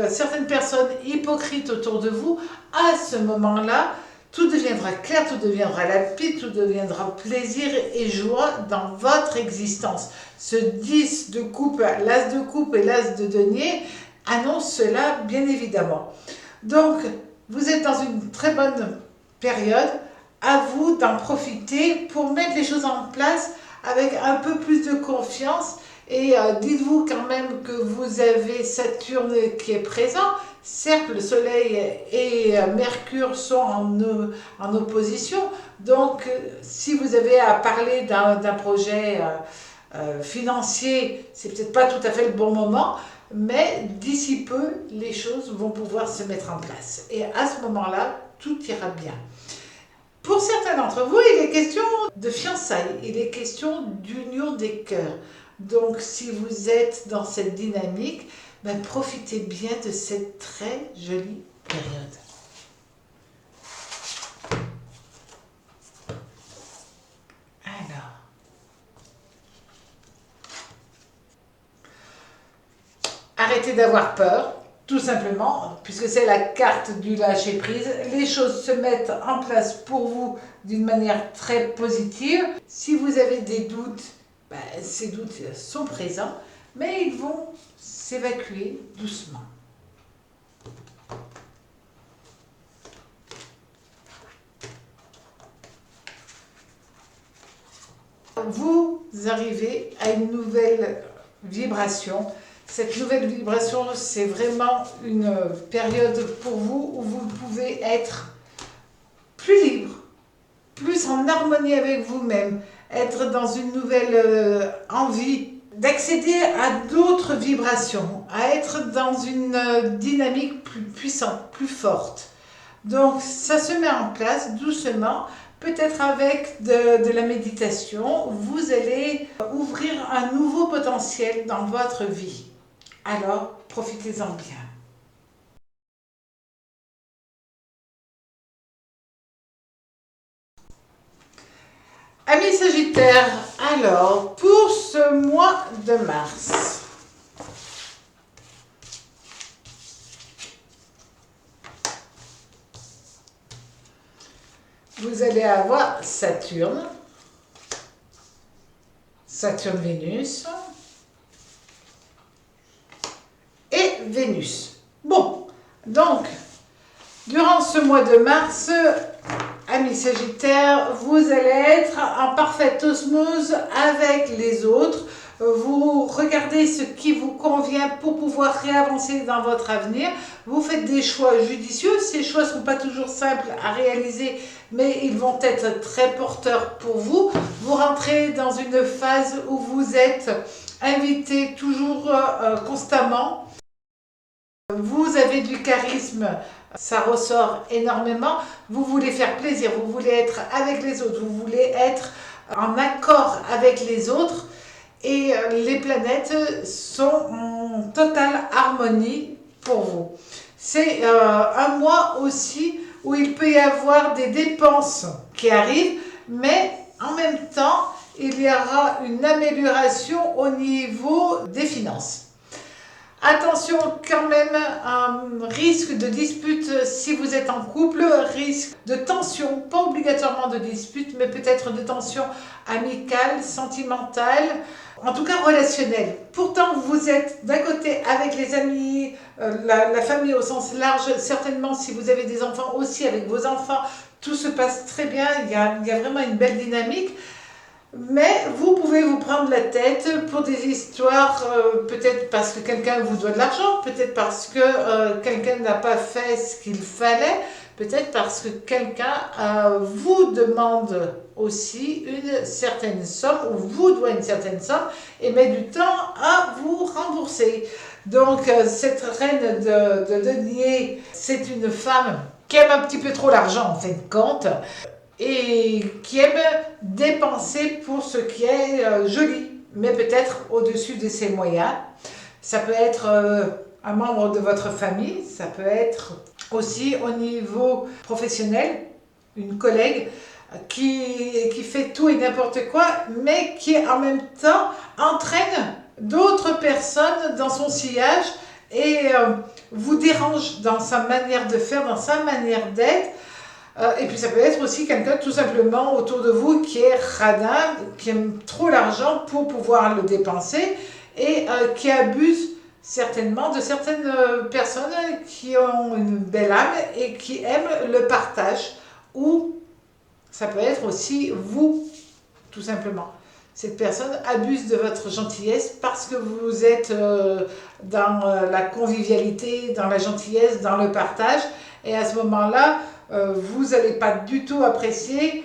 certaines personnes hypocrites autour de vous, à ce moment-là, tout deviendra clair, tout deviendra limpide, tout deviendra plaisir et joie dans votre existence. Ce 10 de coupe, l'as de coupe et l'as de denier annoncent cela, bien évidemment. Donc, vous êtes dans une très bonne période. À vous d'en profiter pour mettre les choses en place avec un peu plus de confiance. Et dites-vous quand même que vous avez Saturne qui est présent. Certes, le Soleil et Mercure sont en opposition. Donc, si vous avez à parler d'un projet financier, c'est peut-être pas tout à fait le bon moment. Mais d'ici peu, les choses vont pouvoir se mettre en place. Et à ce moment-là, tout ira bien. Pour certains d'entre vous, il est question de fiançailles, il est question d'union des cœurs. Donc, si vous êtes dans cette dynamique, profitez bien de cette très jolie période. Alors, arrêtez d'avoir peur, tout simplement, puisque c'est la carte du lâcher-prise. Les choses se mettent en place pour vous d'une manière très positive. Si vous avez des doutes, ces doutes sont présents, mais ils vont s'évacuer doucement. Vous arrivez à une nouvelle vibration. Cette nouvelle vibration, c'est vraiment une période pour vous où vous pouvez être plus libre, plus en harmonie avec vous-même, être dans une nouvelle envie d'accéder à d'autres vibrations, à être dans une dynamique plus puissante, plus forte. Donc ça se met en place doucement, peut-être avec de la méditation, vous allez ouvrir un nouveau potentiel dans votre vie. Alors, profitez-en bien. Amis Sagittaires, alors, pour ce mois de mars, vous allez avoir Saturne, Saturne-Vénus et Vénus. Bon, donc, durant ce mois de mars, amis Sagittaires, vous allez être en parfaite osmose avec les autres. Vous regardez ce qui vous convient pour pouvoir réavancer dans votre avenir. Vous faites des choix judicieux. Ces choix ne sont pas toujours simples à réaliser, mais ils vont être très porteurs pour vous. Vous rentrez dans une phase où vous êtes invité toujours constamment. Vous avez du charisme, ça ressort énormément. Vous voulez faire plaisir, vous voulez être avec les autres, vous voulez être en accord avec les autres. Et les planètes sont en totale harmonie pour vous. C'est un mois aussi où il peut y avoir des dépenses qui arrivent, mais en même temps, il y aura une amélioration au niveau des finances. Attention quand même, risque de dispute si vous êtes en couple, risque de tension, pas obligatoirement de dispute, mais peut-être de tension amicale, sentimentale, en tout cas relationnelle. Pourtant, vous êtes d'un côté avec les amis, la famille au sens large, certainement si vous avez des enfants aussi avec vos enfants, tout se passe très bien, il y a vraiment une belle dynamique. Mais vous pouvez vous prendre la tête pour des histoires, peut-être parce que quelqu'un vous doit de l'argent, peut-être parce que quelqu'un n'a pas fait ce qu'il fallait, peut-être parce que quelqu'un vous demande aussi une certaine somme, ou vous doit une certaine somme, et met du temps à vous rembourser. Donc cette reine de denier, c'est une femme qui aime un petit peu trop l'argent en fin de compte, et qui aime dépenser pour ce qui est joli, mais peut-être au-dessus de ses moyens. Ça peut être un membre de votre famille, ça peut être aussi au niveau professionnel, une collègue qui fait tout et n'importe quoi, mais qui en même temps entraîne d'autres personnes dans son sillage et vous dérange dans sa manière de faire, dans sa manière d'être. Et puis ça peut être aussi quelqu'un tout simplement autour de vous qui est radin, qui aime trop l'argent pour pouvoir le dépenser et qui abuse certainement de certaines personnes qui ont une belle âme et qui aiment le partage, ou ça peut être aussi vous, tout simplement. Cette personne abuse de votre gentillesse parce que vous êtes dans la convivialité, dans la gentillesse, dans le partage, et à ce moment-là, vous n'allez pas du tout apprécier.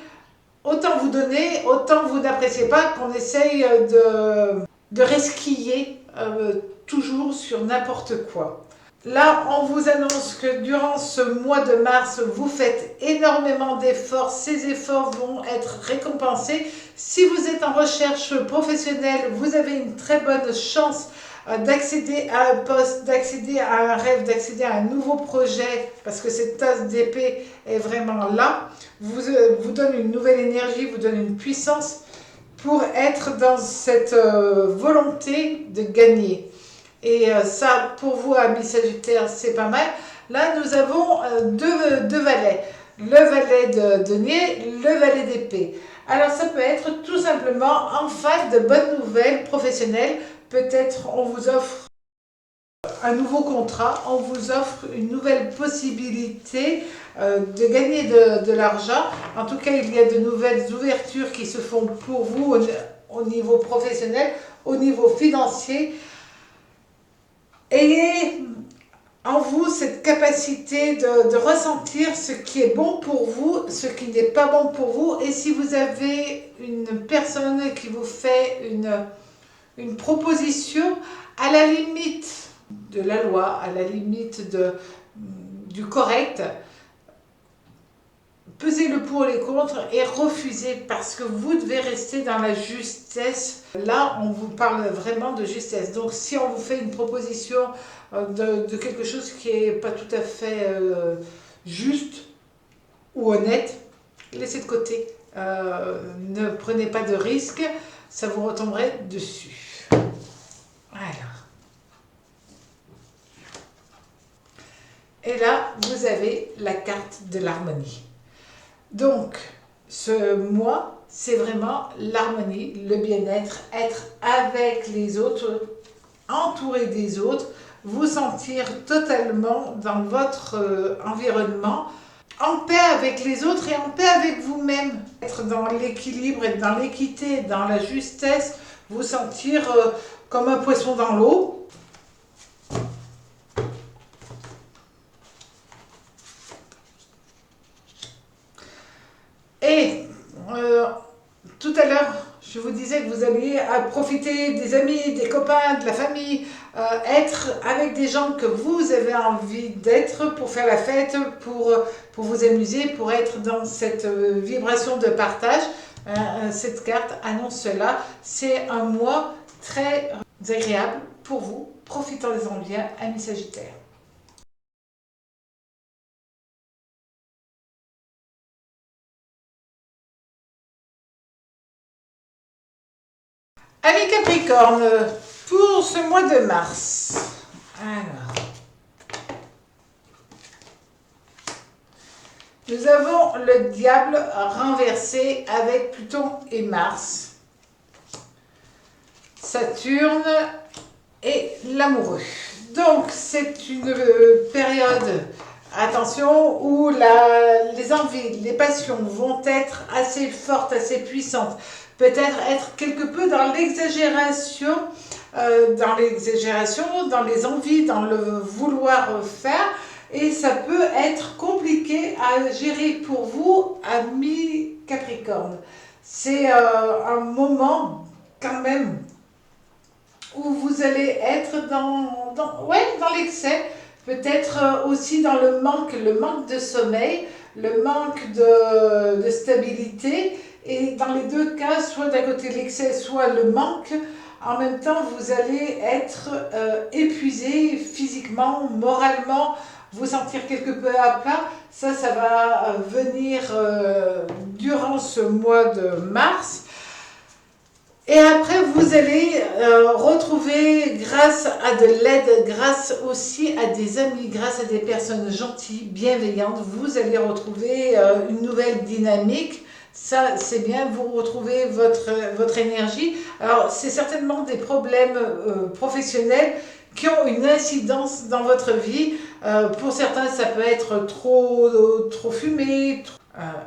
Autant vous donner, autant vous n'appréciez pas qu'on essaye de resquiller toujours sur n'importe quoi. Là, on vous annonce que durant ce mois de mars, vous faites énormément d'efforts. Ces efforts vont être récompensés. Si vous êtes en recherche professionnelle, vous avez une très bonne chance d'accéder à un poste, d'accéder à un rêve, d'accéder à un nouveau projet, parce que cette tasse d'épée est vraiment là, vous donne une nouvelle énergie, vous donne une puissance pour être dans cette volonté de gagner. Et ça, pour vous, amis Sagittaires, c'est pas mal. Là, nous avons deux valets. Le valet de denier, le valet d'épée. Alors, ça peut être tout simplement en face de bonnes nouvelles professionnelles. Peut-être on vous offre un nouveau contrat, on vous offre une nouvelle possibilité de gagner de l'argent. En tout cas, il y a de nouvelles ouvertures qui se font pour vous au niveau professionnel, au niveau financier. Ayez en vous cette capacité de ressentir ce qui est bon pour vous, ce qui n'est pas bon pour vous. Et si vous avez une personne qui vous fait une proposition à la limite de la loi, à la limite du correct, pesez le pour et les contre et refusez, parce que vous devez rester dans la justesse. Là, on vous parle vraiment de justesse. Donc, si on vous fait une proposition de quelque chose qui n'est pas tout à fait juste ou honnête, laissez de côté. Ne prenez pas de risques, ça vous retomberait dessus. Alors. Et là, vous avez la carte de l'harmonie. Donc, ce mois, c'est vraiment l'harmonie, le bien-être, être avec les autres, entouré des autres, vous sentir totalement dans votre environnement, en paix avec les autres et en paix avec vous-même. Être dans l'équilibre, être dans l'équité, dans la justesse, vous sentir comme un poisson dans l'eau. Et tout à l'heure, je vous disais que vous alliez profiter des amis, des copains, de la famille, être avec des gens que vous avez envie d'être pour faire la fête, pour vous amuser, pour être dans cette vibration de partage. Cette carte annonce cela. C'est un mois très agréable pour vous. Profitez-en bien, amis Sagittaires. Amis Capricorne, pour ce mois de mars, alors, nous avons le diable renversé avec Pluton et Mars, Saturne et l'amoureux. Donc, c'est une période, attention, où les envies, les passions vont être assez fortes, assez puissantes. Peut-être être quelque peu dans l'exagération, dans les envies, dans le vouloir faire, et ça peut être compliqué à gérer pour vous, amis Capricorne. C'est un moment quand même où vous allez être dans l'excès, peut-être aussi dans le manque de sommeil, le manque de stabilité. Et dans les deux cas, soit d'un côté l'excès, soit le manque, en même temps, vous allez être épuisé physiquement, moralement, vous sentir quelque peu à plat. Ça va venir durant ce mois de mars. Et après, vous allez retrouver, grâce à de l'aide, grâce aussi à des amis, grâce à des personnes gentilles, bienveillantes, vous allez retrouver une nouvelle dynamique. Ça, c'est bien, vous retrouvez votre énergie. Alors, c'est certainement des problèmes professionnels qui ont une incidence dans votre vie. Pour certains, ça peut être trop fumé,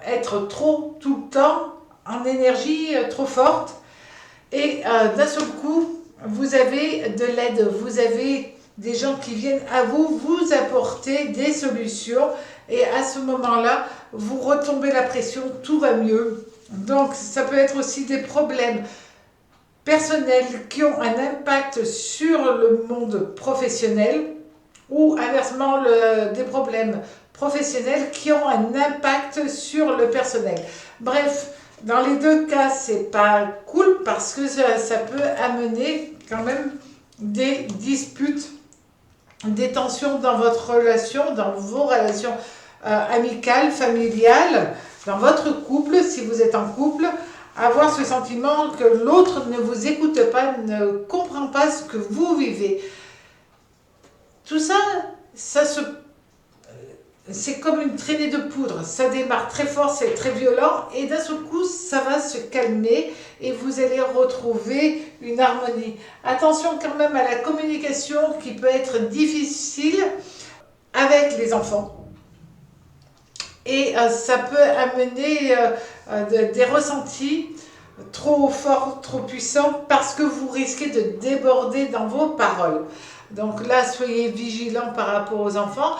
être trop tout le temps en énergie trop forte. Et d'un seul coup, vous avez de l'aide, vous avez des gens qui viennent à vous apporter des solutions. Et à ce moment-là, vous retombez la pression, tout va mieux. Donc, ça peut être aussi des problèmes personnels qui ont un impact sur le monde professionnel ou inversement des problèmes professionnels qui ont un impact sur le personnel. Bref, dans les deux cas, c'est pas cool parce que ça peut amener quand même des disputes, des tensions dans votre relation, dans vos relations amicales, familiales, dans votre couple, si vous êtes en couple, avoir ce sentiment que l'autre ne vous écoute pas, ne comprend pas ce que vous vivez. Tout ça, c'est comme une traînée de poudre, ça démarre très fort, c'est très violent et d'un seul coup ça va se calmer et vous allez retrouver une harmonie. Attention quand même à la communication qui peut être difficile avec les enfants et ça peut amener des ressentis trop forts, trop puissants parce que vous risquez de déborder dans vos paroles. Donc là, soyez vigilants par rapport aux enfants.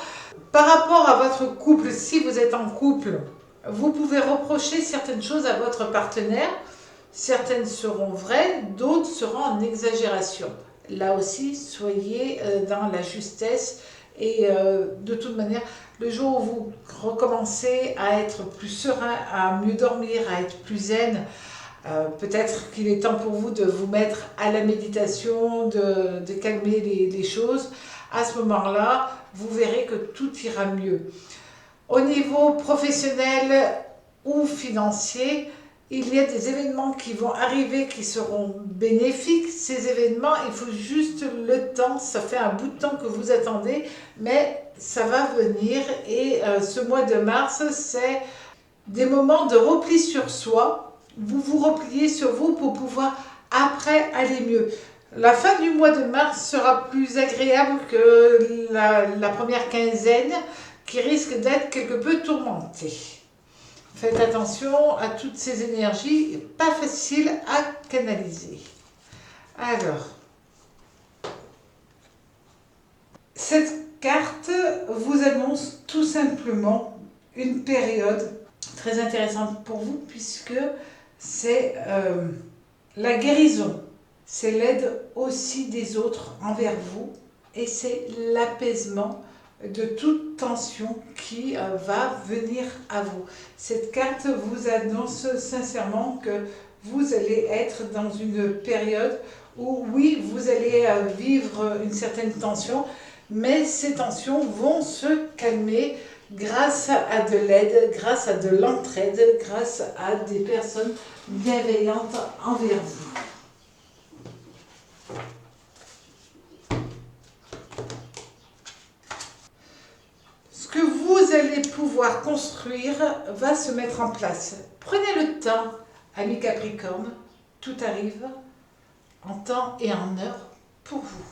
Par rapport à votre couple, si vous êtes en couple, vous pouvez reprocher certaines choses à votre partenaire. Certaines seront vraies, d'autres seront en exagération. Là aussi, soyez dans la justesse et de toute manière, le jour où vous recommencez à être plus serein, à mieux dormir, à être plus zen, peut-être qu'il est temps pour vous de vous mettre à la méditation, de calmer les choses. À ce moment-là, vous verrez que tout ira mieux. Au niveau professionnel ou financier, il y a des événements qui vont arriver qui seront bénéfiques. Ces événements, il faut juste le temps. Ça fait un bout de temps que vous attendez, mais ça va venir. Et ce mois de mars, c'est des moments de repli sur soi. Vous vous repliez sur vous pour pouvoir après aller mieux. La fin du mois de mars sera plus agréable que la première quinzaine qui risque d'être quelque peu tourmentée. Faites attention à toutes ces énergies, pas faciles à canaliser. Alors, cette carte vous annonce tout simplement une période très intéressante pour vous puisque c'est la guérison. C'est l'aide aussi des autres envers vous et c'est l'apaisement de toute tension qui va venir à vous. Cette carte vous annonce sincèrement que vous allez être dans une période où oui, vous allez vivre une certaine tension, mais ces tensions vont se calmer grâce à de l'aide, grâce à de l'entraide, grâce à des personnes bienveillantes envers vous. Ce que vous allez pouvoir construire va se mettre en place. Prenez le temps, amis Capricorne, tout arrive en temps et en heure pour vous.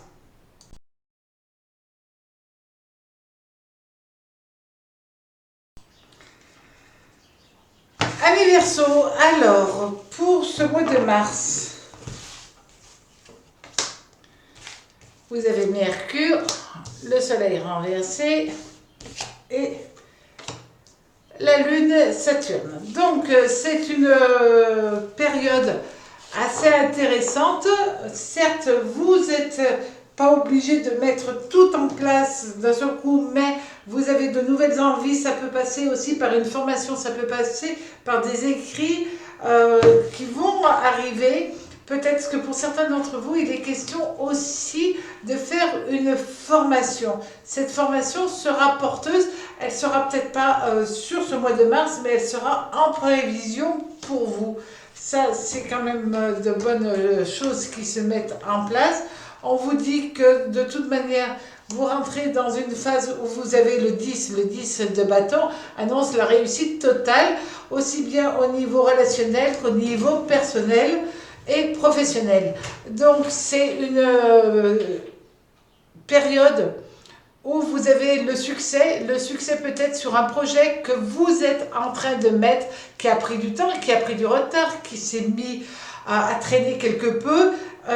Amis Verseau, alors, pour ce mois de mars, vous avez Mercure, le soleil renversé la Lune Saturne. Donc c'est une période assez intéressante. Certes, vous n'êtes pas obligé de mettre tout en place d'un seul coup, mais vous avez de nouvelles envies. Ça peut passer aussi par une formation, ça peut passer par des écrits qui vont arriver. Peut-être que pour certains d'entre vous, il est question aussi de faire une formation. Cette formation sera porteuse, elle ne sera peut-être pas sur ce mois de mars, mais elle sera en prévision pour vous. Ça, c'est quand même de bonnes choses qui se mettent en place. On vous dit que de toute manière, vous rentrez dans une phase où vous avez le 10 de bâton, annonce la réussite totale, aussi bien au niveau relationnel qu'au niveau personnel et professionnel. Donc c'est une période où vous avez le succès peut-être sur un projet que vous êtes en train de mettre, qui a pris du temps, qui a pris du retard, qui s'est mis à traîner quelque peu.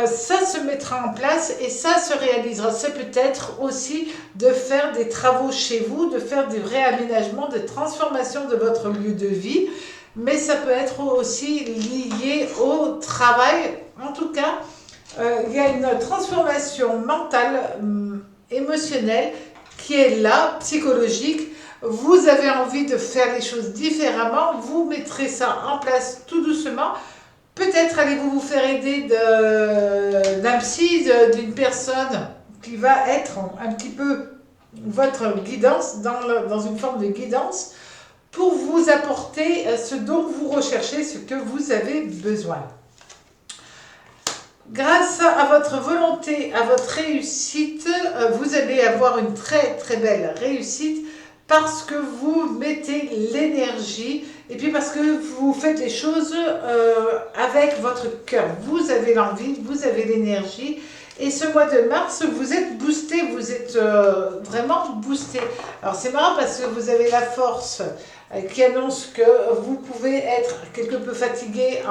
Ça se mettra en place et ça se réalisera. C'est peut-être aussi de faire des travaux chez vous, de faire du réaménagement, de transformation de votre lieu de vie, mais ça peut être aussi lié au travail. En tout cas, il y a une transformation mentale, émotionnelle qui est là, psychologique. Vous avez envie de faire les choses différemment, vous mettrez ça en place tout doucement. Peut-être allez-vous vous faire aider d'un psy, d'une personne qui va être un petit peu votre guidance, dans une forme de guidance, pour vous apporter ce dont vous recherchez, ce que vous avez besoin. Grâce à votre volonté, à votre réussite, vous allez avoir une très très belle réussite parce que vous mettez l'énergie et puis parce que vous faites les choses avec votre cœur. Vous avez l'envie, vous avez l'énergie. Et ce mois de mars, vous êtes boosté, vous êtes vraiment boosté. Alors c'est marrant parce que vous avez la force qui annonce que vous pouvez être quelque peu fatigué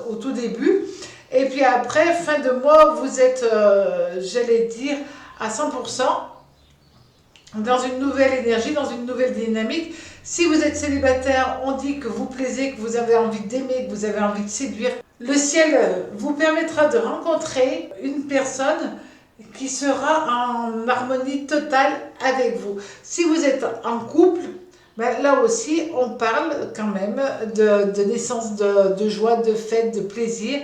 au tout début. Et puis après, fin de mois, vous êtes, j'allais dire, à 100% dans une nouvelle énergie, dans une nouvelle dynamique. Si vous êtes célibataire, on dit que vous plaisez, que vous avez envie d'aimer, que vous avez envie de séduire. Le ciel vous permettra de rencontrer une personne qui sera en harmonie totale avec vous. Si vous êtes en couple, ben là aussi, on parle quand même de naissance, de joie, de fête, de plaisir,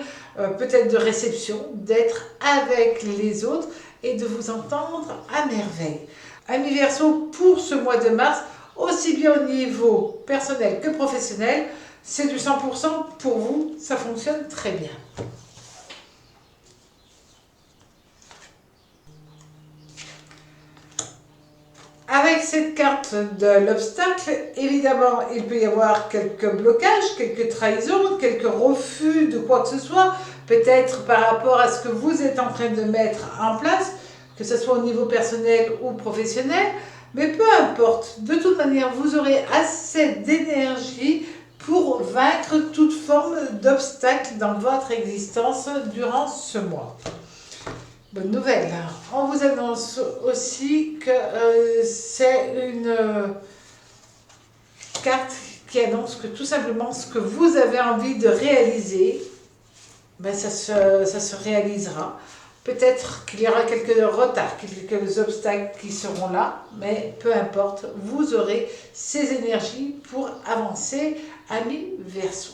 peut-être de réception, d'être avec les autres et de vous entendre à merveille. Amis Verseau, pour ce mois de mars, aussi bien au niveau personnel que professionnel, c'est du 100% pour vous, ça fonctionne très bien. Avec cette carte de l'obstacle, évidemment, il peut y avoir quelques blocages, quelques trahisons, quelques refus de quoi que ce soit, peut-être par rapport à ce que vous êtes en train de mettre en place, que ce soit au niveau personnel ou professionnel, mais peu importe, de toute manière, vous aurez assez d'énergie pour vaincre toute forme d'obstacle dans votre existence durant ce mois. Bonne nouvelle, on vous annonce aussi que c'est une carte qui annonce que tout simplement ce que vous avez envie de réaliser, ben ça se réalisera. Peut-être qu'il y aura quelques retards, quelques obstacles qui seront là, mais peu importe, vous aurez ces énergies pour avancer, amis Verseau.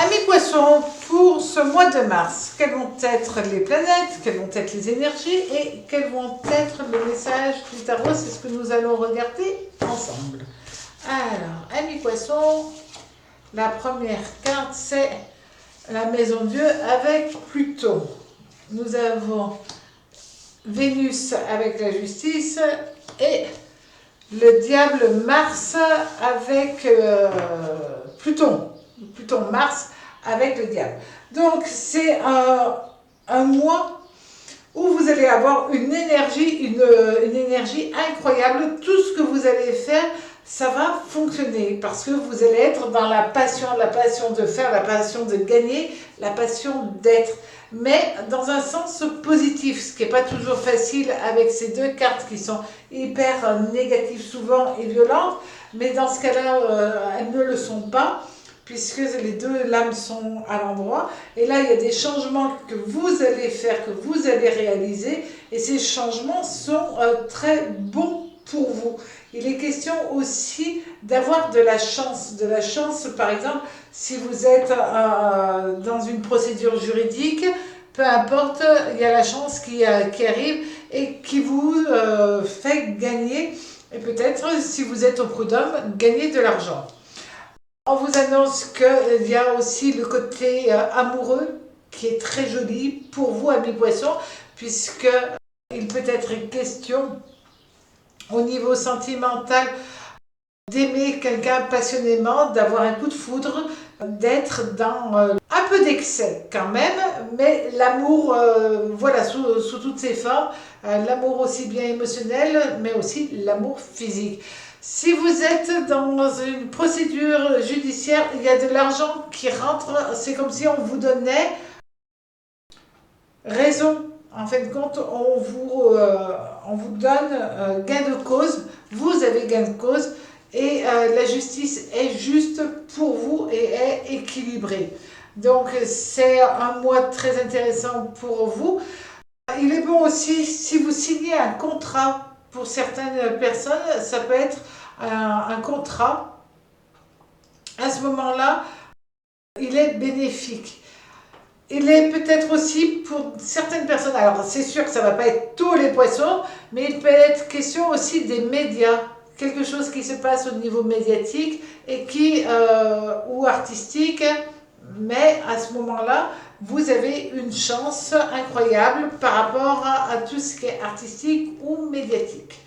Amis Poissons, pour ce mois de mars, quelles vont être les planètes, quelles vont être les énergies et quels vont être les messages du tarot? C'est ce que nous allons regarder ensemble. Alors, amis Poissons, la première carte, c'est la Maison Dieu avec Pluton. Nous avons Vénus avec la justice et le diable Mars avec Pluton. Pluton-Mars avec le diable. Donc c'est un mois où vous allez avoir une énergie incroyable. Tout ce que vous allez faire ça va fonctionner parce que vous allez être dans la passion de faire, la passion de gagner, la passion d'être, mais dans un sens positif, ce qui n'est pas toujours facile avec ces deux cartes qui sont hyper négatives souvent et violentes, mais dans ce cas-là, elles ne le sont pas, puisque les deux lames sont à l'endroit. Et là, il y a des changements que vous allez faire, que vous allez réaliser, et ces changements sont très bons pour vous. Il est question aussi d'avoir de la chance. De la chance, par exemple, si vous êtes dans une procédure juridique, peu importe, il y a la chance qui arrive et qui vous fait gagner, et peut-être, si vous êtes au prud'homme, gagner de l'argent. On vous annonce qu'il y a aussi le côté amoureux qui est très joli pour vous, amis poissons, puisque il peut être question au niveau sentimental d'aimer quelqu'un passionnément, d'avoir un coup de foudre, d'être dans un peu d'excès quand même, mais l'amour, voilà, sous toutes ses formes, l'amour aussi bien émotionnel, mais aussi l'amour physique. Si vous êtes dans une procédure judiciaire, il y a de l'argent qui rentre, c'est comme si on vous donnait raison. En fin de compte, on vous donne gain de cause, vous avez gain de cause, et la justice est juste pour vous et est équilibrée. Donc c'est un mois très intéressant pour vous. Il est bon aussi, si vous signez un contrat, pour certaines personnes, ça peut être un contrat. À ce moment-là, il est bénéfique. Il est peut-être aussi pour certaines personnes, alors c'est sûr que ça ne va pas être tous les poissons, mais il peut être question aussi des médias, quelque chose qui se passe au niveau médiatique et ou artistique, mais à ce moment-là, vous avez une chance incroyable par rapport à tout ce qui est artistique ou médiatique.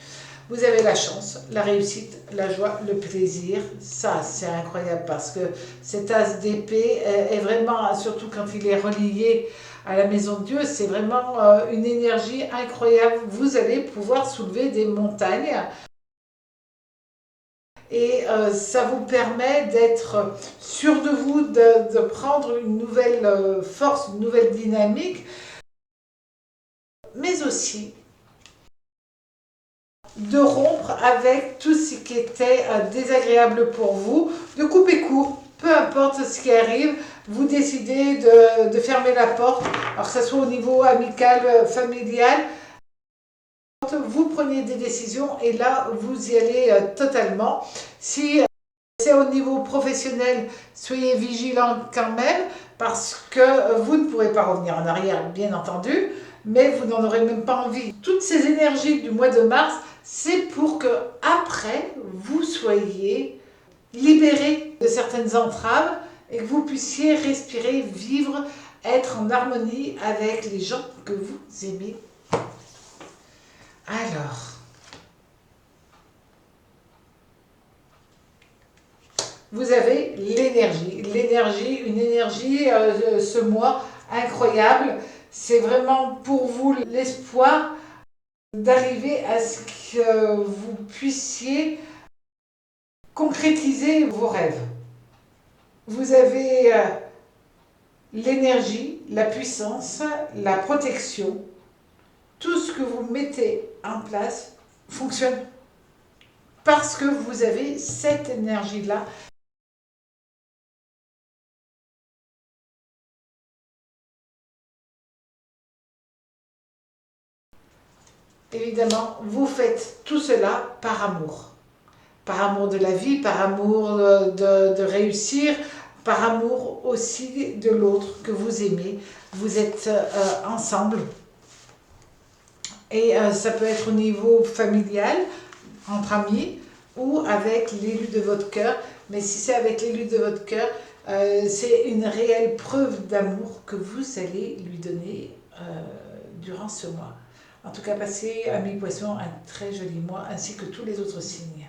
Vous avez la chance, la réussite, la joie, le plaisir. Ça, c'est incroyable parce que cet as d'épée est vraiment, surtout quand il est relié à la maison de Dieu, c'est vraiment une énergie incroyable. Vous allez pouvoir soulever des montagnes. Et ça vous permet d'être sûr de vous, de prendre une nouvelle force, une nouvelle dynamique, mais aussi de rompre avec tout ce qui était désagréable pour vous, de couper court, peu importe ce qui arrive, vous décidez de fermer la porte, alors que ce soit au niveau amical, familial, vous prenez des décisions et là vous y allez totalement. Si c'est au niveau professionnel, soyez vigilants quand même parce que vous ne pourrez pas revenir en arrière, bien entendu, mais vous n'en aurez même pas envie. Toutes ces énergies du mois de mars, c'est pour que après vous soyez libérés de certaines entraves et que vous puissiez respirer, vivre, être en harmonie avec les gens que vous aimez. Alors, vous avez l'énergie, une énergie ce mois incroyable. C'est vraiment pour vous l'espoir d'arriver à ce que vous puissiez concrétiser vos rêves. Vous avez l'énergie, la puissance, la protection. Tout ce que vous mettez en place fonctionne parce que vous avez cette énergie-là. Évidemment, vous faites tout cela par amour. Par amour de la vie, par amour de réussir, par amour aussi de l'autre que vous aimez. Vous êtes ensemble. Et ça peut être au niveau familial, entre amis, ou avec l'élu de votre cœur. Mais si c'est avec l'élu de votre cœur, c'est une réelle preuve d'amour que vous allez lui donner durant ce mois. En tout cas, passez, amis poissons, un très joli mois, ainsi que tous les autres signes.